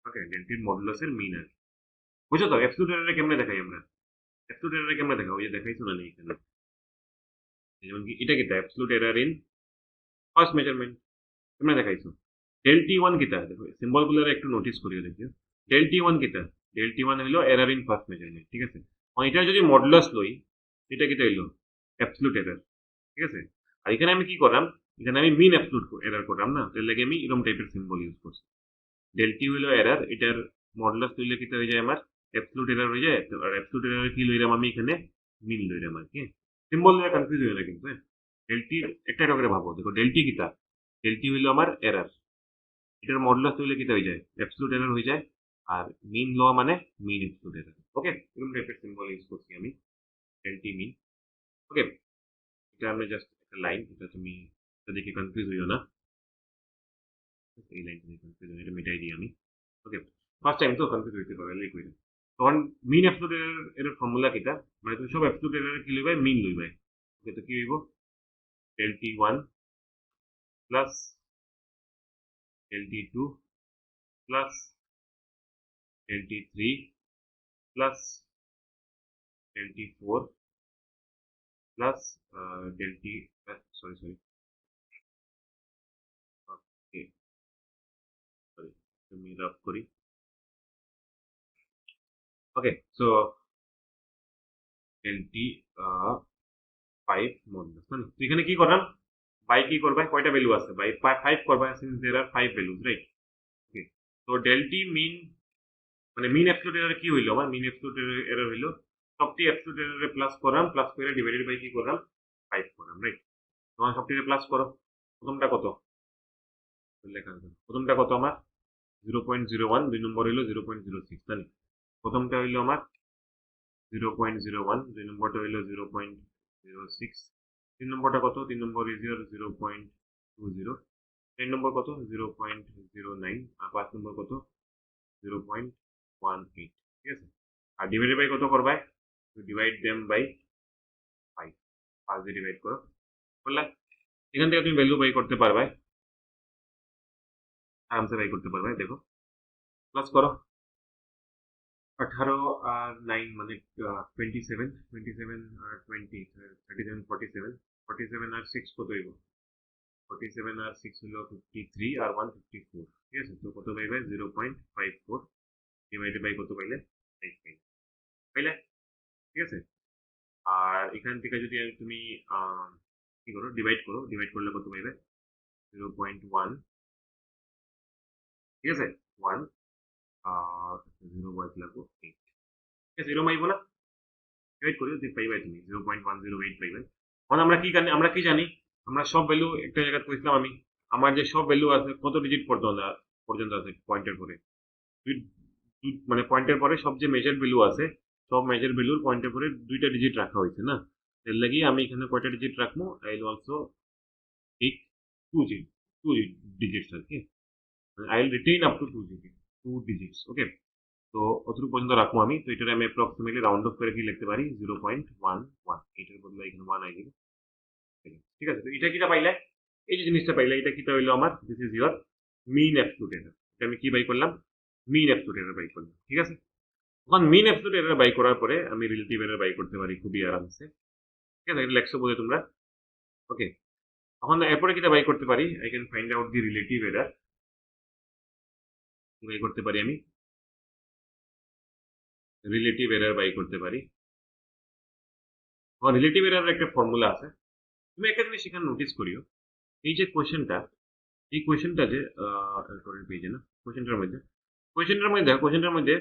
ওকে, ডেলটির মডুলাসের মিন আর কি। বুঝছো তো? অ্যাবসলিউট এররে কেমনে দেখাই আমরা? অ্যাবসলিউট এররে কেমনে দেখাবো? ওই যে দেখাইছো না এখানে, যেমন কি এটা কিটা? Absolute error in first measurement. কেমনে দেখাইছো? ডেলটি ওয়ান কিটা? দেখো সিম্বল গুলো একটু নোটিস করিও দেখিও। ডেলটি ওয়ান কিটা? ডেলটি ওয়ান হইলো এরর ইন ফার্স্ট মেজারমেন্ট। ঠিক আছে, এটা যদি মডুলাস লই, এটা কিটা হইলো? Absolute error. ঠিক আছে, আর এখানে আমি কি করলাম? এখানে আমি মিন অ্যাবসলিউট এরর করলাম না, তার লাগে আমি এরকম টাইপের সিম্বল ইউজ করছি। ডেলটি হইলো এরর, এটার মডুলাস লইলে কিটা হয়ে যায় আমার? অ্যাবসলিউট এরর হয়ে যায়। আর অ্যাবসলিউট এরর কি লইলাম আমি এখানে? মিন লইলাম আর কি। সিম্বল নিয়ে কনফিউজ হইও না কিন্তু। ডেলটি একটা একটা করে ভাবো। দেখো ডেলটি কিটা? ডেলটি হইলো আমার এরর, এটার মডুলাস লইলে কিটা হয়ে যায়? অ্যাবসলিউট এরর হয়ে যায়। আর মিন ল মানে মিন অ্যাবসলিউট এরর। ওকে, এরকম টাইপের সিম্বল ইউজ করছি আমি, ডেলটি মিন। ওকে, এটা আমরা জাস্ট একটা লাইন, এটা তুমি এটা দেখে কনফিউজ হইও না। এই লাইনটা দেখে কনফিউজ হইও, এটা মিটাই দিই আমি। ওকে, ফার্স্ট টাইম তো কনফিউজ হইতে পারে, লিকুইড। তখন মিন অ্যাবসলিউট এর ফর্মুলা কিটা? মানে তুমি সব অ্যাবসলিউট এরর কি লইবাই? মিন লইবাই। ওকে, তো কি হইব? Del T one plus del T two plus del T three plus del T four plus del T, sorry sorry, okay sorry, আমি রাফ করি। Okay, so del T five modulus. মানে তো এখানে কি করলাম? বাই কি করবা? কয়টা ভ্যালু আছে? বাই ফাইভ করবা, সিন্স দেয়ার আর ফাইভ ভ্যালুজ, রাইট? ওকে, তো ডেল টি মিন মানে মিন অ্যাবসলিউট এরর কি হইলো? আমার মিন অ্যাবসলিউট এরর হইলো সবটি অ্যাবসলিউট এররে প্লাস করলাম, প্লাস করে ডিভাইডেড বাই কি করলাম? 5 করলাম, রাইট? তোমার সবটিকে প্লাস করো। প্রথমটা কত? লেখা আছে প্রথমটা কত আমার? 0.01, দুই নম্বর হইলো 0.06, জানি। প্রথমটা হইলো আমার 0.01, দুই নম্বরটা হইলো 0.06, তিন নম্বরটা কত? তিন নম্বর ইজ ইয়ার 0.20, চার নম্বর কত? 0.09, আর পাঁচ নম্বর কত? 0.18। ঠিক আছে, আর ডিভাইডেড বাই কত করবা? ডিভাইড দেম বাই 5, 5 দিয়ে ডিভাইড করো, বললা এখান থেকে তুমি ভ্যালু বাই করতে পারবে, আরামসে বাই করতে পারবে। দেখো প্লাস করো, 18 আর 9 মানে 27, 27 আর 20 37, 47, 47 আর 6 কত হইব? 47 আর 6 হলো 53 আর 1 54। ঠিক আছে, তো কত পাইবে? 0.54 ডিভাইডেড বাই কত পাইলে? 5 পাইলে। ঠিক আছে, আর এখান থেকে যদি তুমি কি করো? ডিভাইড করো, ডিভাইড করলে কত পাইবে? 0.1। ঠিক আছে, 1 আর 0 বাদ লাগবো 8। ঠিক আছে, এরকম আইব না? ডিভাইড করি, পাইবে তুমি 0.108 পাইবে। এখন আমরা কি জানি? আমরা সব ভ্যালু একটা জায়গায় কইছিলাম আমি আমার যে সব ভ্যালু আছে কত ডিজিট পর্যন্ত আছে পয়েন্টের পরে মানে পয়েন্টের পরে সব যে মেজার ভ্যালু আছে সব মেজার ভ্যালুর পয়েন্টের পরে 2টা ডিজিট রাখা হয়েছে না এর লাগি আমি এখানে কয়টা ডিজিট রাখবো I will also take 2 digits আর কি I will retain up to 2 digits okay তো অতটুকু পর্যন্ত রাখবো আমি তো এটার আমি অ্যাপ্রক্সিমেটলি রাউন্ড অফ করে কি লিখতে পারি 0.11 এটার বদলে এখানে 1 আই দিব ঠিক আছে তো এটা কিটা পাইলে এই যে জিনিসটা পাইলে এটা কিটা হইলো আমার this is your mean absolute error এটা আমি কি বাই করলাম মিন অ্যাবসলিউট এরর বাই করলাম ঠিক আছে তখন মিন অ্যাবসলিউট এরর বাই করার পরে আমি রিলেটিভ এরর বাই করতে পারি খুবই আরামসে ঠিক আছে এটা লেখছো বোঝে তোমরা ওকে এখন এরপরে কিটা বাই করতে পারি I can find out the relative error বাই করতে পারি আমি রিলেটিভ এরর বাই করতে পারি রিলেটিভ এরর একটা ফর্মুলা আছে তুমি একটা জিনিস এখানে নোটিস করিও এই যে কোয়েশ্চেনটা যে পেজে না কোয়েশ্চেনটার মধ্যে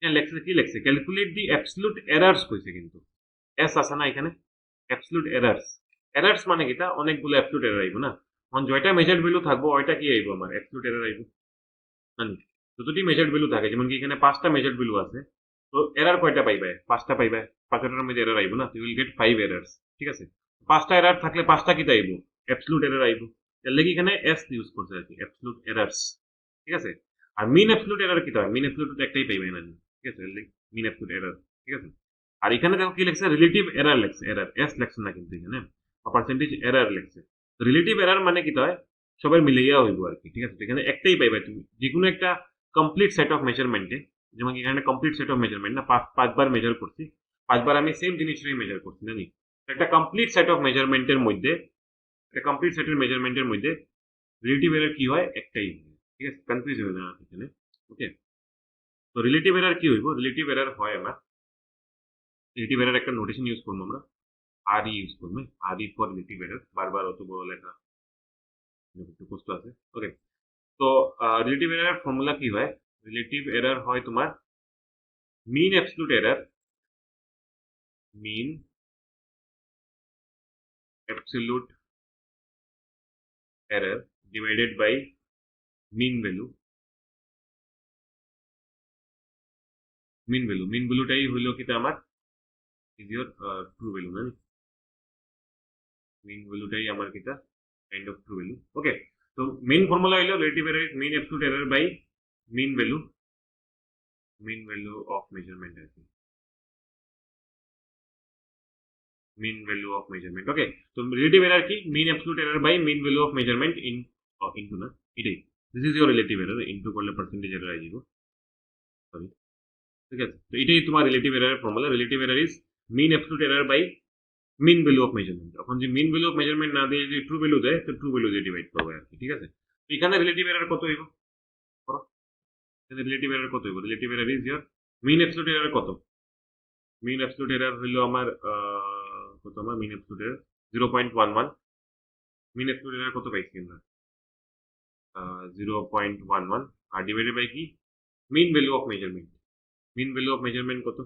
লেখছে কি লেখছে ক্যালকুলেট দি অ্যাবসলিউট এরার্স কইছে কিন্তু এস আছে না এখানে অ্যাবসলিউট এরার্স মানে কিটা অনেকগুলো অ্যাবসলিউট এরার আইব না এখন জয়টা মেজার্ড ভ্যালু থাকবো ওইটা কি আইব আমার অ্যাবসলিউট এরার আইব মানে যতটি মেজার্ড ভ্যালু থাকে যেমন কি এখানে 5টা মেজার্ড ভ্যালু আছে তো এরার কয়টা পাইবে 5টা পাইবে 5টার মধ্যে এরার আইব না তুই উইল গেট 5 এরার্স ঠিক আছে 5টা এরার থাকলে 5টা কিটা আইব অ্যাবসলিউট এরার আইব এর লাগি এখানে এস ইউজ করছে আর কি অ্যাবসলিউট এরার্স ঠিক আছে আর মিন অ্যাবসলিউট এরার কিটা হয় মিন অ্যাবসলিউট একটাই পাইবে না ঠিক আছে মিন অ্যাবসলিউট এরার ঠিক আছে আর এখানে দেখো কি লেখছে রিলেটিভ এরার লেখছে এরার এস লেখছে না কিন্তু এখানে পার্সেন্টেজ এরার লেখছে রিলেটিভ এরার মানে কি হয় সবার মিলিয়ে হইব আর কি ঠিক আছে এখানে একটাই পাইবা তুমি যে কোনো একটা কমপ্লিট সেট অফ মেজারমেন্টে যেমন এখানে কমপ্লিট সেট অফ মেজারমেন্ট না পাঁচবার মেজার করছি 5বার আমি সেম জিনিসটাই মেজার করছি জানি একটা কমপ্লিট সেট অফ মেজারমেন্টের মধ্যে একটা কমপ্লিট সেটের মেজারমেন্টের মধ্যে রিলেটিভ এরার কি হয় একটাই ঠিক আছে কনফিউজ হয়ে না এখানে ওকে তো রিলেটিভ এরার কি হইব রিলেটিভ এরার হয় আমার রিলেটিভ এরার একটা নোটেশন ইউজ করবো আমরা আর ইউজ করবো আর ই ফর রিলেটিভ এরার বারবার অত বড় লেখা একটু কষ্ট আছে ওকে তো রিলেটিভ এরার ফর্মুলা কি হয় রিলেটিভ এরার হয় তোমার mean absolute error mean absolute error divided by mean value mean ভ্যালুটাই হইলো কিটা আমার ইজ ইয়োর ট্রু ভ্যালু না মিন ভ্যালুটাই আমার কিটা kind of true value okay তো মেইন ফর্মুলা হইলো relative error mean absolute error by mean value of measurement আর কি mean value of measurement okay so relative error কি mean absolute error by mean value of measurement in into না এটাই this is your relative error into করলে percentage error আইব sorry ঠিক আছে তো এটাই তোমার relative error এর formula relative error is mean absolute error by mean value of measurement এখন যে mean value of measurement না দিয়ে যদি true value দেয় তো true value দিয়ে ডিভাইড করবে আর কি ঠিক আছে তো এখানে relative error কত হইব করো এখানে relative error কত হইব relative error is your mean absolute error কত mean absolute error হলো আমার কত আমার mean absolute error 0.11 mean absolute error কত পাইছি আমরা 0.11 আর ডিভাইডেড বাই কি মিন ভ্যালু অফ মেজারমেন্ট কত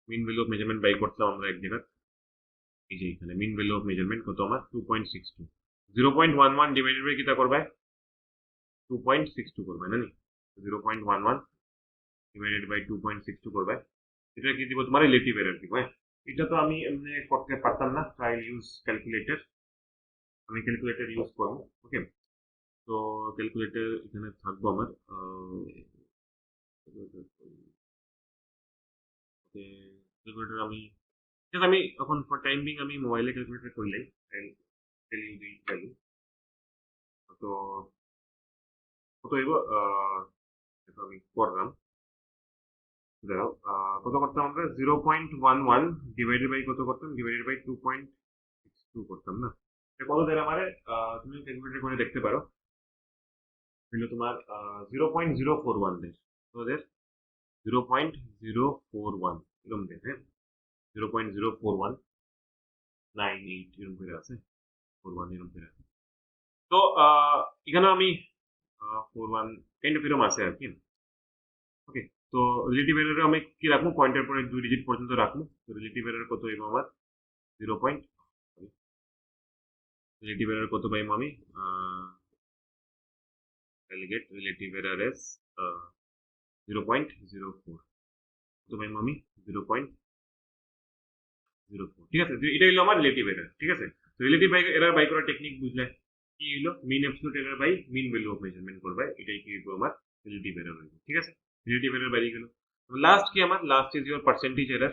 মিন ভ্যালু অফ মেজারমেন্ট বাই করতে আমরা এক জায়গা এই যে এখানে মিন ভ্যালু অফ মেজারমেন্ট কত আমার 2.62 0.11 ডিভাইডেড বাই কিটা করবে 2.62 করবে না 0.11 ডিভাইডেড বাই 2.62 করবে এটা কি দিব তোমার রিলেটিভ এরর দিব হ্যাঁ এটা তো আমি এমনি করতে পারতাম না ট্রাই ইউজ ক্যালকুলেটর আমি ক্যালকুলেটর ইউজ করব ওকে তো ক্যালকুলেটর এখানে থাকবো আমার ক্যালকুলেটর আমি এখন ফর টাইম বিং আমি মোবাইলে ক্যালকুলেটর করলে টেল ইউ দি ভ্যালু তো কত হইব আমি করলাম দাঁড়াও কত করতাম আমরা 0.11 ডিভাইডেড বাই কত করতাম ডিভাইডেড বাই 2.62 করতাম না কত দেয় আমার তুমি ক্যালকুলেটর করে দেখতে পারো হলো তোমার 0.041 দেয় তোদের 0.041 এরকম দেয় হ্যাঁ 0.041 98 এরকম করে আছে 41 এরকম করে আছে তো এখানে আমি 41 কাইন্ড অফ এরকম আছে আর কি ওকে তো রিলেটিভ এরর আমি কি রাখবো পয়েন্টের পরে 2 ডিজিট পর্যন্ত রাখবো তো রিলেটিভ এরর কত হইব আমার 0. রিলেটিভ এরর কত পাইম আমি ডেলিগেট রিলেটিভ এরর এস 0.04 কত পাইম আমি 0.04 ঠিক আছে এটা হলো আমার রিলেটিভ এরর ঠিক আছে তো রিলেটিভ এরর বাই করার টেকনিক বুঝলে কি হলো mean absolute error by mean value of measurement করবে এটাই কি হইব আমার রিলেটিভ এরর হইব ঠিক আছে রিলেটিভ এরর বাইরে গেল লাস্ট কি আমার last is your percentage error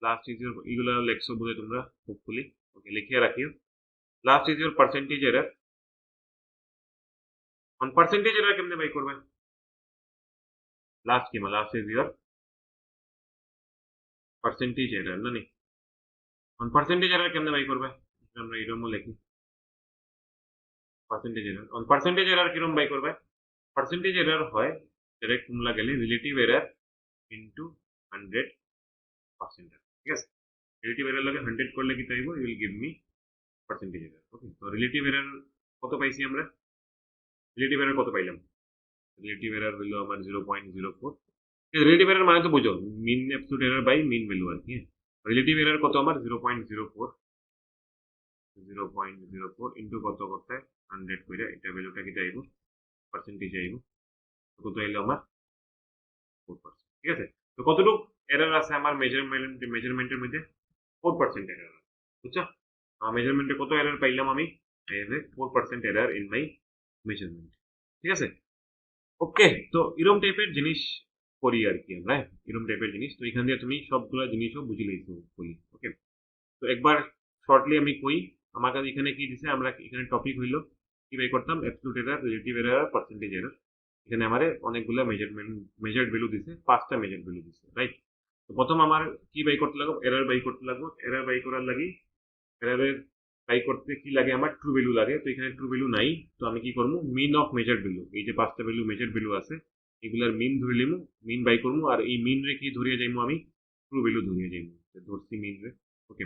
last is your এগুলো লেখছো বলে তোমরা হোপফুলি ওকে লিখিয়ে রাখিও last is your percentage error on percentage error কেমনে বাই করবে লাস্ট কি মা last is your percentage error না নি অন পার্সেন্টেজ এরর কেমনে বাই করবে আমরা এরকম লিখি percentage error on percentage error কিরকম বাই করবে পার্সেন্টেজ এরর হয় ডাইরেক্ট ফর্মুলা গেলে রিলেটিভ এরর ইনটু 100% ঠিক আছে রিলেটিভ এরর লাগে 100 করলে কি তাইব you will give me percentage error okay তো রিলেটিভ এরর কত পাইছি আমরা রিলেটিভ এরর কত পাইলাম রিলেটিভ এরর হলো আমার 0.04 রিলেটিভ এরর মানে তো বুঝো mean absolute error by mean value আর কি রিলেটিভ এরর কত আমার 0.04 ইনটু কত করতে 100 কইরা এটা ভ্যালুটা কি আইব পার্সেন্টেজ আইব কত আইলো আমার 4% ঠিক আছে তো কতটুকু এরর আছে আমার মেজারমেন্টের মধ্যে 4% এরর বুঝছো মেজারমেন্টে কত এরর পাইলাম আমি 4% এরর ইন মাই মেজারমেন্ট ঠিক আছে ওকে তো এরকম টাইপের জিনিস করি আর কি আমরা এরকম টাইপের জিনিস তো এখান দিয়ে তুমি সবগুলো জিনিসও বুঝে লইছো বলি ওকে তো একবার শর্টলি আমি কই আমার কাছে এখানে কি দিছে আমরা এখানে টপিক হইলো কি বাই করতাম absolute error relative error percentage error এখানে আমারে অনেকগুলো মেজার্ড ভ্যালু দিছে 5টা মেজার্ড ভ্যালু দিছে রাইট তো প্রথম আমার কি বাই করতে লাগবে এরর বাই করতে লাগবে এরর বাই করার লাগি এররের বাই করতে কি লাগে আমার ট্রু ভ্যালু লাগে তো এখানে ট্রু ভ্যালু নাই তো আমি কি করবো মিন অফ মেজার্ড ভ্যালু এই যে 5টা ভ্যালু মেজার্ড ভ্যালু আছে এগুলার মিন ধরে লিমু মিন বাই করবো আর এই মিন রে কি ধরিয়ে যাইমু আমি ট্রু ভ্যালু ধরিয়ে যাইমু ধরছি মিন রে ওকে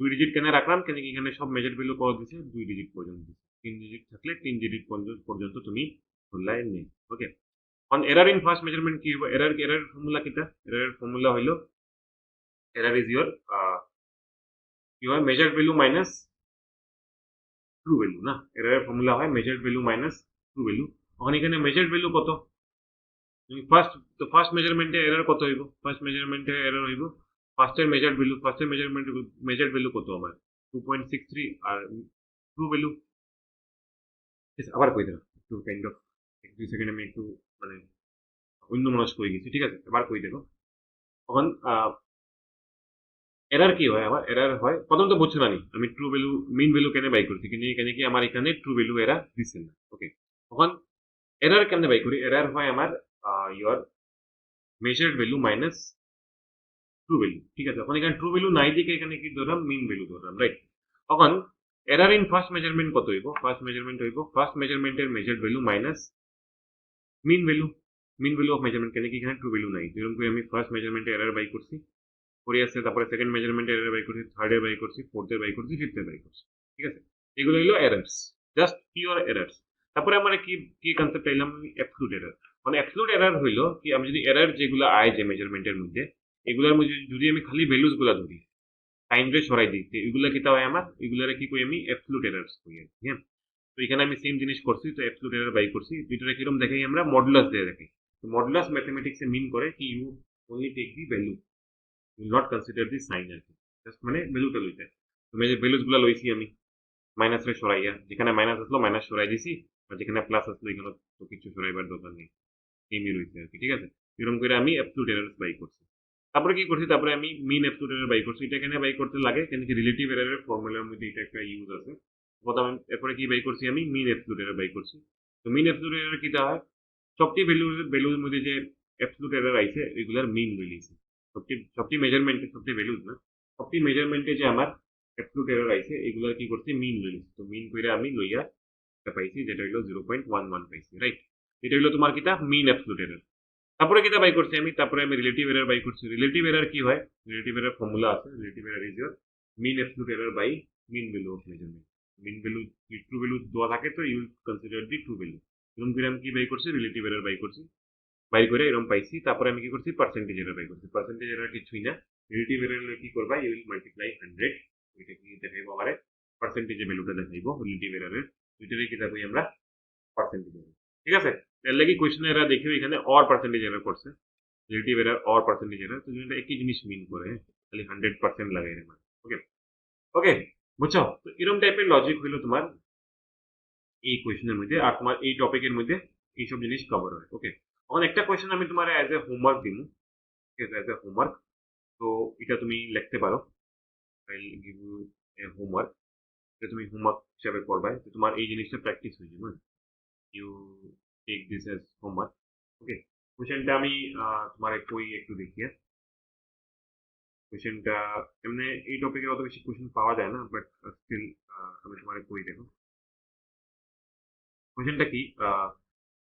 2 ডিজিট কেন রাখলাম কেন কি এখানে সব মেজার্ড ভ্যালু কত দিছে 2 ডিজিট পর্যন্ত 3 ডিজিট থাকলে 3 ডিজিট পর্যন্ত তুমি ধরলাই নেই ওকে on error in first measurement কি হবে error ফর্মুলা কিটা error ফর্মুলা হইলো error is your কি হয় measured value minus true value না error ফর্মুলা হয় measured value minus true value এখন এখানে measured value কত তুমি ফার্স্ট মেজারমেন্টে এরর কত হইব ফার্স্ট মেজারমেন্টে এরর হইব ফার্স্টের মেজার্ড ভ্যালু কত আমার 2.63 আর ট্রু ভ্যালু আবার কই দিলাম একটু কাইন্ড অফ 2 সেকেন্ড আমি একটু মানে অন্য মনস্ক হয়ে গেছি ঠিক আছে এবার কই দেখো তখন এরর কি হয় আমার এরর হয় প্রথম তো বুঝছো না আমি ট্রু ভ্যালু মিন ভ্যালু কেন বাই করছি কিন্তু এখানে কি আমার এখানে ট্রু ভ্যালু এরা দিচ্ছে না ওকে তখন এরর কেন বাই করি এরর হয় আমার your measured value minus true value ঠিক আছে এখন এখানে ট্রু ভ্যালু নাই দিকে এখানে কি ধরলাম মিন ভ্যালু ধরলাম রাইট তখন এরর ইন ফার্স্ট মেজারমেন্ট কত হইব ফার্স্ট মেজারমেন্টের measured value minus mean value of measurement কেন কি এখানে ট্রু ভ্যালু নাই যেরকম করে আমি ফার্স্ট মেজারমেন্টে এরর বাই করছি করে আসছে তারপরে সেকেন্ড মেজারমেন্টে এরর বাই করছি থার্ডে বাই করছি ফোর্থে বাই করছি ফিফথে বাই করছি ঠিক আছে এগুলো হলো এরর্স জাস্ট পিওর এরর্স তারপরে আমরা কি কি কনসেপ্ট পাইলাম অ্যাবসলিউট এরর মানে অ্যাবসলিউট এরর হইলো কি আমি যদি এরর যেগুলো আয় যে মেজারমেন্টের মধ্যে এগুলোর মধ্যে যদি আমি খালি ভ্যালুস গুলা ধরি টাইম রে সরাই দিই এগুলা কিতা হয় আমার এগুলারে কি কই আমি অ্যাবসলিউট এরর্স কই হ্যাঁ তো এখানে আমি সেম জিনিস করছি তো অ্যাবসলিউট এরর বাই করছি দুইটা কিরকম দেখাই আমরা মডুলাস দিয়ে দেখাই তো মডুলাস ম্যাথমেটিক্সে মিন করে কি you only take the value will not consider the sign আর কি জাস্ট মানে ভ্যালুটা লইতে তুমি যে ভ্যালুস গুলা লইছি আমি মাইনাস রে সরাইয়া যেখানে মাইনাস আসলো মাইনাস সরাই দিছি আর যেখানে প্লাস আসলো এখানে তো কিছু সরাইবার দরকার নেই সেমই রইছে আর কি ঠিক আছে এরকম করে আমি অ্যাবসলিউট এরর বাই করছি তারপরে কি করছি তারপরে আমি মিন অ্যাবসলিউট এরর বাই করছি এটা এখানে বাই করতে লাগে কেন কি রিলেটিভ এররের ফর্মুলার মধ্যে এটা একটা ইউজ আছে প্রথম এরপরে কি বাই করছি আমি মিন অ্যাবসলিউট এরর বাই করছি তো মিন অ্যাবসলিউট এরর কিটা হয় সবটি ভ্যালুর মধ্যে যে অ্যাবসলিউট এরর আইছে এগুলার মিন লইছি সবটি মেজারমেন্টে সবটি ভ্যালুজ না সবটি মেজারমেন্টে যে আমার অ্যাবসলিউট এরর আইছে এগুলার কি করছি মিন লইছি তো মিন কইরা আমি লইয়া এটা পাইছি যেটা হলো 0.11 পাইছি রাইট এটা হলো তোমার কিটা মিন অ্যাবসলিউট এরর তারপরে কিটা বাই করছি তারপরে আমি রিলেটিভ এরর বাই করছি রিলেটিভ এরর কি হয় রিলেটিভ এরর ফর্মুলা আছে relative error is your mean absolute error by mean value of measurement mean value true value দেওয়া থাকে তো you consider the true value এরকম করে আমি কি বাই করছি রিলেটিভ এরর বাই করছি বাই করে এরকম পাইছি তারপরে আমি কি করছি পার্সেন্টেজ এরর বাই করছি পার্সেন্টেজ এরর কিছুই না রিলেটিভ এরর কি করবা ইউ উইল মাল্টিপ্লাই 100 এটা কি দেখাইবো আমারে পার্সেন্টেজে ভ্যালুটা দেখাইব রিলেটিভ এররের দুইটারই কি থাকবে আমরা পার্সেন্টেজ এরর ঠিক আছে এর লাগি কোশ্চেনে এরা দেখিও এখানে অর পার্সেন্টেজ এরর করছে relative error or percentage error তো এটা একই জিনিস মিন করে খালি 100% লাগাই রে মানে ওকে ওকে বুঝছো তো এরকম টাইপের লজিক হইলো তোমার এই কোয়েশ্চেনের মধ্যে আর তোমার এই টপিকের মধ্যে এইসব জিনিস কভার হয় ওকে এখন একটা কোয়েশ্চেন আমি তোমার অ্যাজ এ হোমওয়ার্ক দিব ঠিক আছে অ্যাজ এ হোমওয়ার্ক তো এটা তুমি লিখতে পারো I give you a homework এটা তুমি হোমওয়ার্ক হিসাবে করবে তো তোমার এই জিনিসটা প্র্যাকটিস হয়ে যাবে you take this as homework okay কোয়েশ্চেনটা আমি তোমার কই একটু দেখিয়ে কোয়েশ্চেনটা এমনি এই টপিকে অত বেশি কোয়েশ্চেন পাওয়া যায় না বাট স্টিল আমি তোমার কই দেখো কোয়েশ্চেনটা কি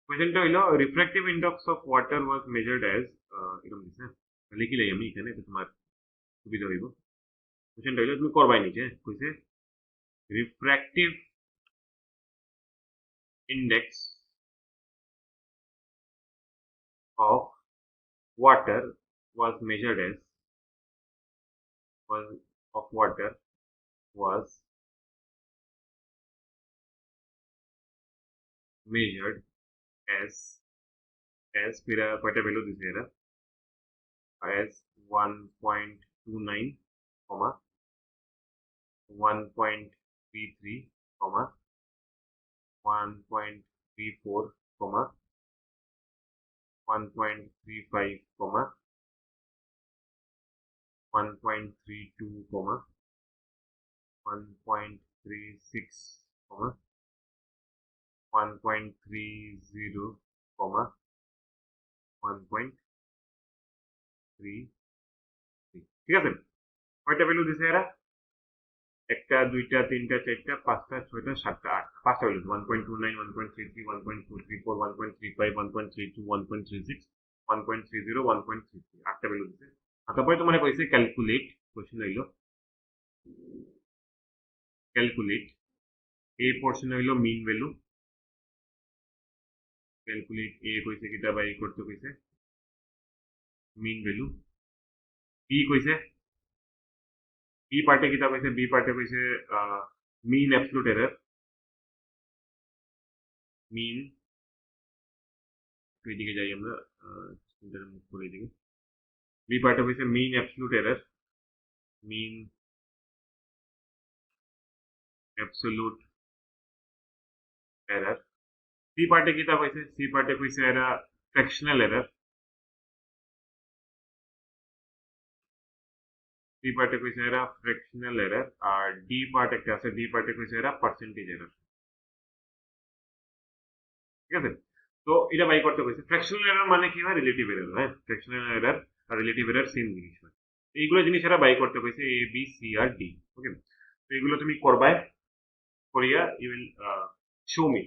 কোয়েশ্চেনটা হইলো refractive index of water was measured as এরকম দিছে লিখি লাই আমি এখানে তো তোমার সুবিধা হইব কোয়েশ্চেনটা হইলো তুমি করবাই নিচে কইছে refractive index of water was measured as of water was measured as फिर कयटा वैल्यू दिছে এরা as 1.29 comma 1.33 comma 1.34 comma 1.35 comma 1.32 comma 1.36 comma 1.30 comma 1.33 ঠিক আছে কয়টা ভ্যালু দিছে এরা একটা দুইটা তিনটা চারটা পাঁচটা ছয়টা সাতটা আট পাঁচটা ভ্যালু 1.29 1.33 1.234 1.35 1.32 1.36 1.30 1.33 আটটা ভ্যালু দিছে আর তারপরে তোমার কইছে ক্যালকুলেট কোশ্চেন হইলো ক্যালকুলেট এ পোর্শন হইলো মিন ভ্যালু ক্যালকুলেট এ কইছে কিটা বাই করতে কইছে মিন ভ্যালু বি কইছে বি পার্টে কিতা কইছে বি পার্টে কইছে মিন অ্যাবসলিউট এরর মিন এদিকে যাই আমরা মুখ করে এদিকে বি পার্টে কইছে mean absolute error mean absolute error C পার্টে কিতা কইছে সি পার্টে কইছে এরা ফ্র্যাকশনাল এরর সি পার্টে কইছে এরা ফ্র্যাকশনাল এরর আর ডি পার্ট একটা আছে ডি পার্টে কইছে এরা পার্সেন্টেজ এরর ঠিক আছে তো এটা বাই করতে কইছে ফ্র্যাকশনাল এরর মানে কি হয় রিলেটিভ এরর হ্যাঁ ফ্র্যাকশনাল এরর আর রিলেটিভ এরর সেম জিনিস হয় এইগুলো জিনিস এরা বাই করতে কইছে এ বি সি আর ডি ওকে তো এগুলো তুমি করবাই করিয়া ইউ উইল শো মি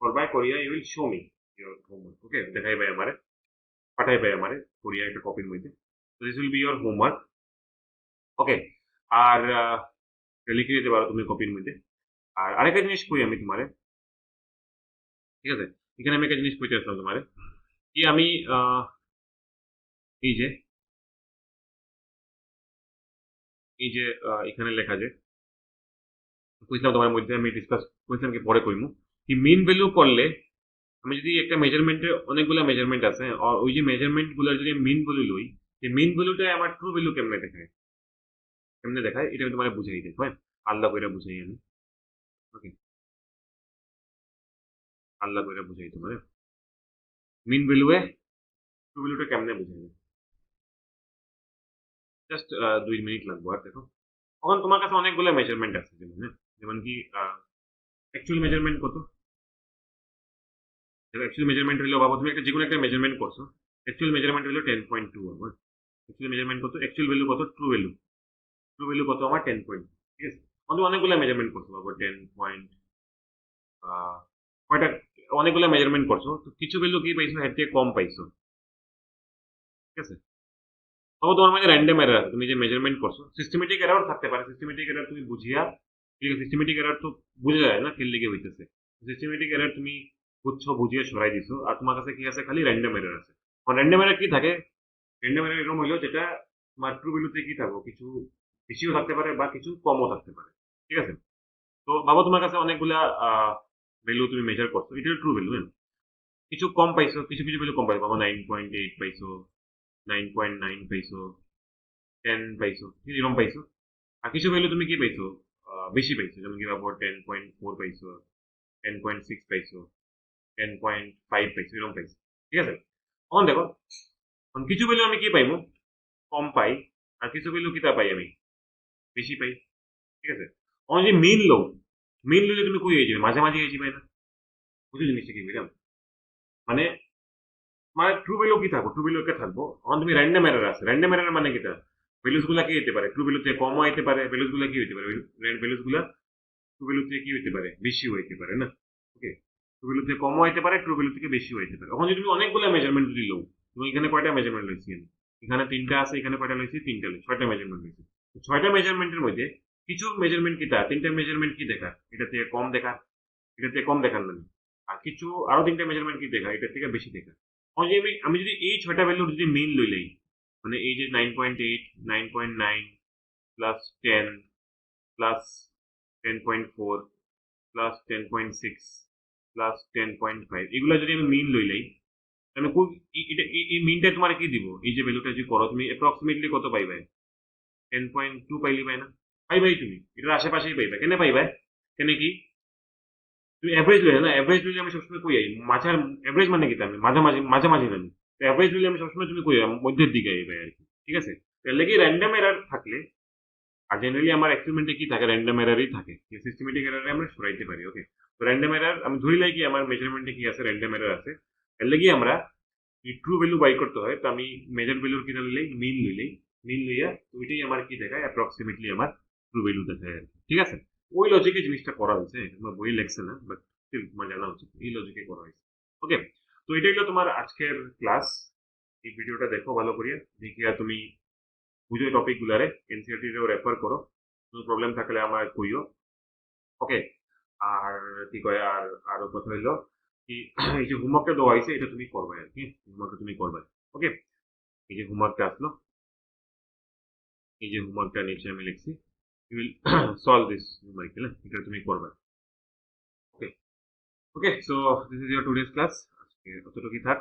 করবাই করিয়া you will show me your homework okay দেখাইবাই আমারে পাঠাইবাই আমারে করিয়া একটা কপির মধ্যে তো this will be your homework okay আর লিখে দিতে পারো তুমি কপির মধ্যে আর আরেকটা জিনিস কই আমি তোমারে ঠিক আছে এখানে আমি একটা জিনিস কইতে আসলাম তোমারে কি আমি এই যে এখানে লেখা যে কইছিলাম তোমার মধ্যে আমি ডিসকাস কইছিলাম কি পরে কইমু কি মিন ভ্যালু করলে আমি যদি একটা মেজারমেন্টে অনেকগুলো মেজারমেন্ট আছে আর ওই যে মেজারমেন্ট গুলো যদি মিন ভ্যালু লই এই মিন ভ্যালুটা আমার ট্রু ভ্যালু কেমনে দেখায় এটা আমি তোমার বুঝাই দেব হ্যাঁ আল্লাহ কইরা বুঝাই আমি ওকে আল্লাহ কইরা বুঝাই তোমার মিন ভ্যালু এ ট্রু ভ্যালুটা কেমনে বুঝাই জাস্ট 2 মিনিট লাগবে আর দেখো এখন তোমার কাছে অনেকগুলো মেজারমেন্ট আছে যেমন কি অ্যাকচুয়াল মেজারমেন্ট কত অ্যাকচুয়াল মেজারমেন্ট হলো বাবা তুমি একটা যে কোনো একটা মেজারমেন্ট করছো অ্যাকচুয়াল মেজারমেন্ট হলো 10.2 আমার অ্যাকচুয়াল মেজারমেন্ট কত অ্যাকচুয়াল ভ্যালু কত ট্রু ভ্যালু কত আমার 10 পয়েন্ট ঠিক আছে আমি অনেকগুলো মেজারমেন্ট করছো বাবা 10 পয়েন্ট কয়টা অনেকগুলো মেজারমেন্ট করছো তো কিছু ভ্যালু কি পাইছো এর থেকে কম পাইছো ঠিক আছে তবে তোমার মধ্যে র্যান্ডম এরর আছে তুমি যে মেজারমেন্ট করছো সিস্টেমেটিক এরর থাকতে পারে সিস্টেমেটিক এরর তুমি বুঝিয়া ঠিক আছে সিস্টেমেটিক এরর তো বুঝা যায় না কেন লেগে হইতেছে সিস্টেমেটিক এরর তুমি বুঝছো বুঝিয়ে সরাই দিছো আর তোমার কাছে কি আছে খালি র্যান্ডম এরর আছে র্যান্ডম এরর কি থাকে র্যান্ডম এরর এরকম হইলো যেটা তোমার ট্রু ভ্যালুতে কি থাকবো কিছু বেশিও থাকতে পারে বা কিছু কমও থাকতে পারে ঠিক আছে তো ভাবো তোমার কাছে অনেকগুলা ভ্যালু তুমি মেজার করছো, এটা ট্রু ভ্যালু। কিছু কম পাইছো, কিছু কিছু ভ্যালু কম পাইছো, বাবা 9.8 পাইছো, 9.9 পাইছো, 10 পাইছো, এরকম পাইছো। আর কিছু ভ্যালু তুমি কি পাইছো, বেশি পাইছো, যেমন কি ভাবো 10.4 পাইছো, 10.6 পাইছো, 10.5 পাইছো, এরকম পাইছো। ঠিক আছে, এখন দেখো, এখন কিছু ভ্যালু আমি কি পাইবো, কম পাই, আর কিছু ভ্যালু কিতা পাই আমি বেশি পাই। ঠিক আছে, এখন যে মেইন লো, মেইন লো তুমি কই হয়ে যাবে, মাঝামাঝি হয়ে যাবে না, বুঝছো জিনিসটা কি বুঝলাম? মানে মানে ট্রু ভ্যালু কি থাকবো, ট্রু ভ্যালু কে থাকবো, এখন তুমি র্যান্ডম এরর আছে, র্যান্ডম এরর মানে কিটা, ভ্যালুস গুলা কি হতে পারে, ট্রু ভ্যালু থেকে কমও হইতে পারে, ভ্যালুস গুলা কি হইতে পারে, ভ্যালুস গুলা ট্রু ভ্যালু থেকে কি হইতে পারে, বেশিও হইতে পারে না। ওকে, ট্রু ভ্যালু থেকে কমও হইতে পারে, ট্রু ভ্যালু থেকে বেশিও হইতে পারে। এখন যদি তুমি অনেকগুলো মেজারমেন্ট যদি লও, তুমি এখানে কয়টা মেজারমেন্ট লইছি আমি, এখানে তিনটা আছে, এখানে কয়টা লইছি, তিনটা লইছি, ছয়টা মেজারমেন্ট লইছি। ছয়টা মেজারমেন্টের মধ্যে কিছু মেজারমেন্ট কিটা, তিনটা মেজারমেন্ট কি দেখা, এটা থেকে কম দেখা, এটা থেকে কম দেখার মানে, আর কিছু আরো তিনটা মেজারমেন্ট কি দেখা, এটা থেকে বেশি দেখা। এখন যে আমি যদি এই ছয়টা ভ্যালুর যদি মেইন লইলেই, মানে এই যে 9.8, 9.9 প্লাস 10 প্লাস 10.4 প্লাস 10.6 প্লাস 10.5, এগুলা যদি আমি মিন লইলাই, তাহলে এটা এই মিনটা তোমার কি দিব, এই যে ভ্যালুটা যদি করো তুমি অ্যাপ্রক্সিমেটলি কত পাইবে, 10.2 পাইলি পাই না, পাইবাই তুমি এটার আশেপাশেই পাইবা। কেন পাইবা, কেন কি তুমি অ্যাভারেজ লইলে না, অ্যাভারেজ লইলে আমি সবসময় কই আই মাঝার, অ্যাভারেজ মানে কি আমি মাঝামাঝি মাঝামাঝি নামি, তো অ্যাভারেজ লইলে আমি সবসময় তুমি কই আই মধ্যের দিকে আইবে আর কি। ঠিক আছে, তার লাগি র্যান্ডম এরর থাকলে, আর জেনারেলি আমার এক্সপেরিমেন্টে কি থাকে, র্যান্ডম এররই থাকে, সিস্টেমেটিক এররে আমরা সরাইতে পারি। ওকে, তো র্যান্ডম এরর আমি ধরিলাই কি আমার মেজারমেন্টে কি আছে, র্যান্ডম এরর আছে, এর লাগি আমরা এই ট্রু ভ্যালু বাই করতে হয়। তো আমি মেজার ভ্যালুর কি লইলেই মিন লইলেই, মিন লইয়া তো ওইটাই আমার কি দেখায়, অ্যাপ্রক্সিমেটলি আমার ট্রু ভ্যালু দেখায় আর কি। ঠিক আছে, ওই লজিকে জিনিসটা করা হয়েছে, তোমার বই লেখছে না, বাট স্টিল তোমার জানা উচিত এই লজিকে করা হয়েছে। ওকে, তো এটাই হলো তোমার আজকের ক্লাস। এই ভিডিওটা দেখো ভালো করিয়া, দেখিয়া তুমি বুঝো টপিক গুলারে, এনসিআরটি রেফার করো, কোনো প্রবলেম থাকলে আমার কইও। ওকে, আর কি কয়, আর আরো কথা হইলো কি, এই যে হোমওয়ার্কটা দেওয়া হয়েছে এটা তুমি করবে আর কি, হোমওয়ার্কটা তুমি করবে। ওকে, এই যে হোমওয়ার্কটা আসলো, এই যে হোমওয়ার্কটা নিচে আমি লিখছি, you will solve this homework, এটা তুমি করবে। Okay, okay, so this is your today's class, আজকে কতটুকুই থাক।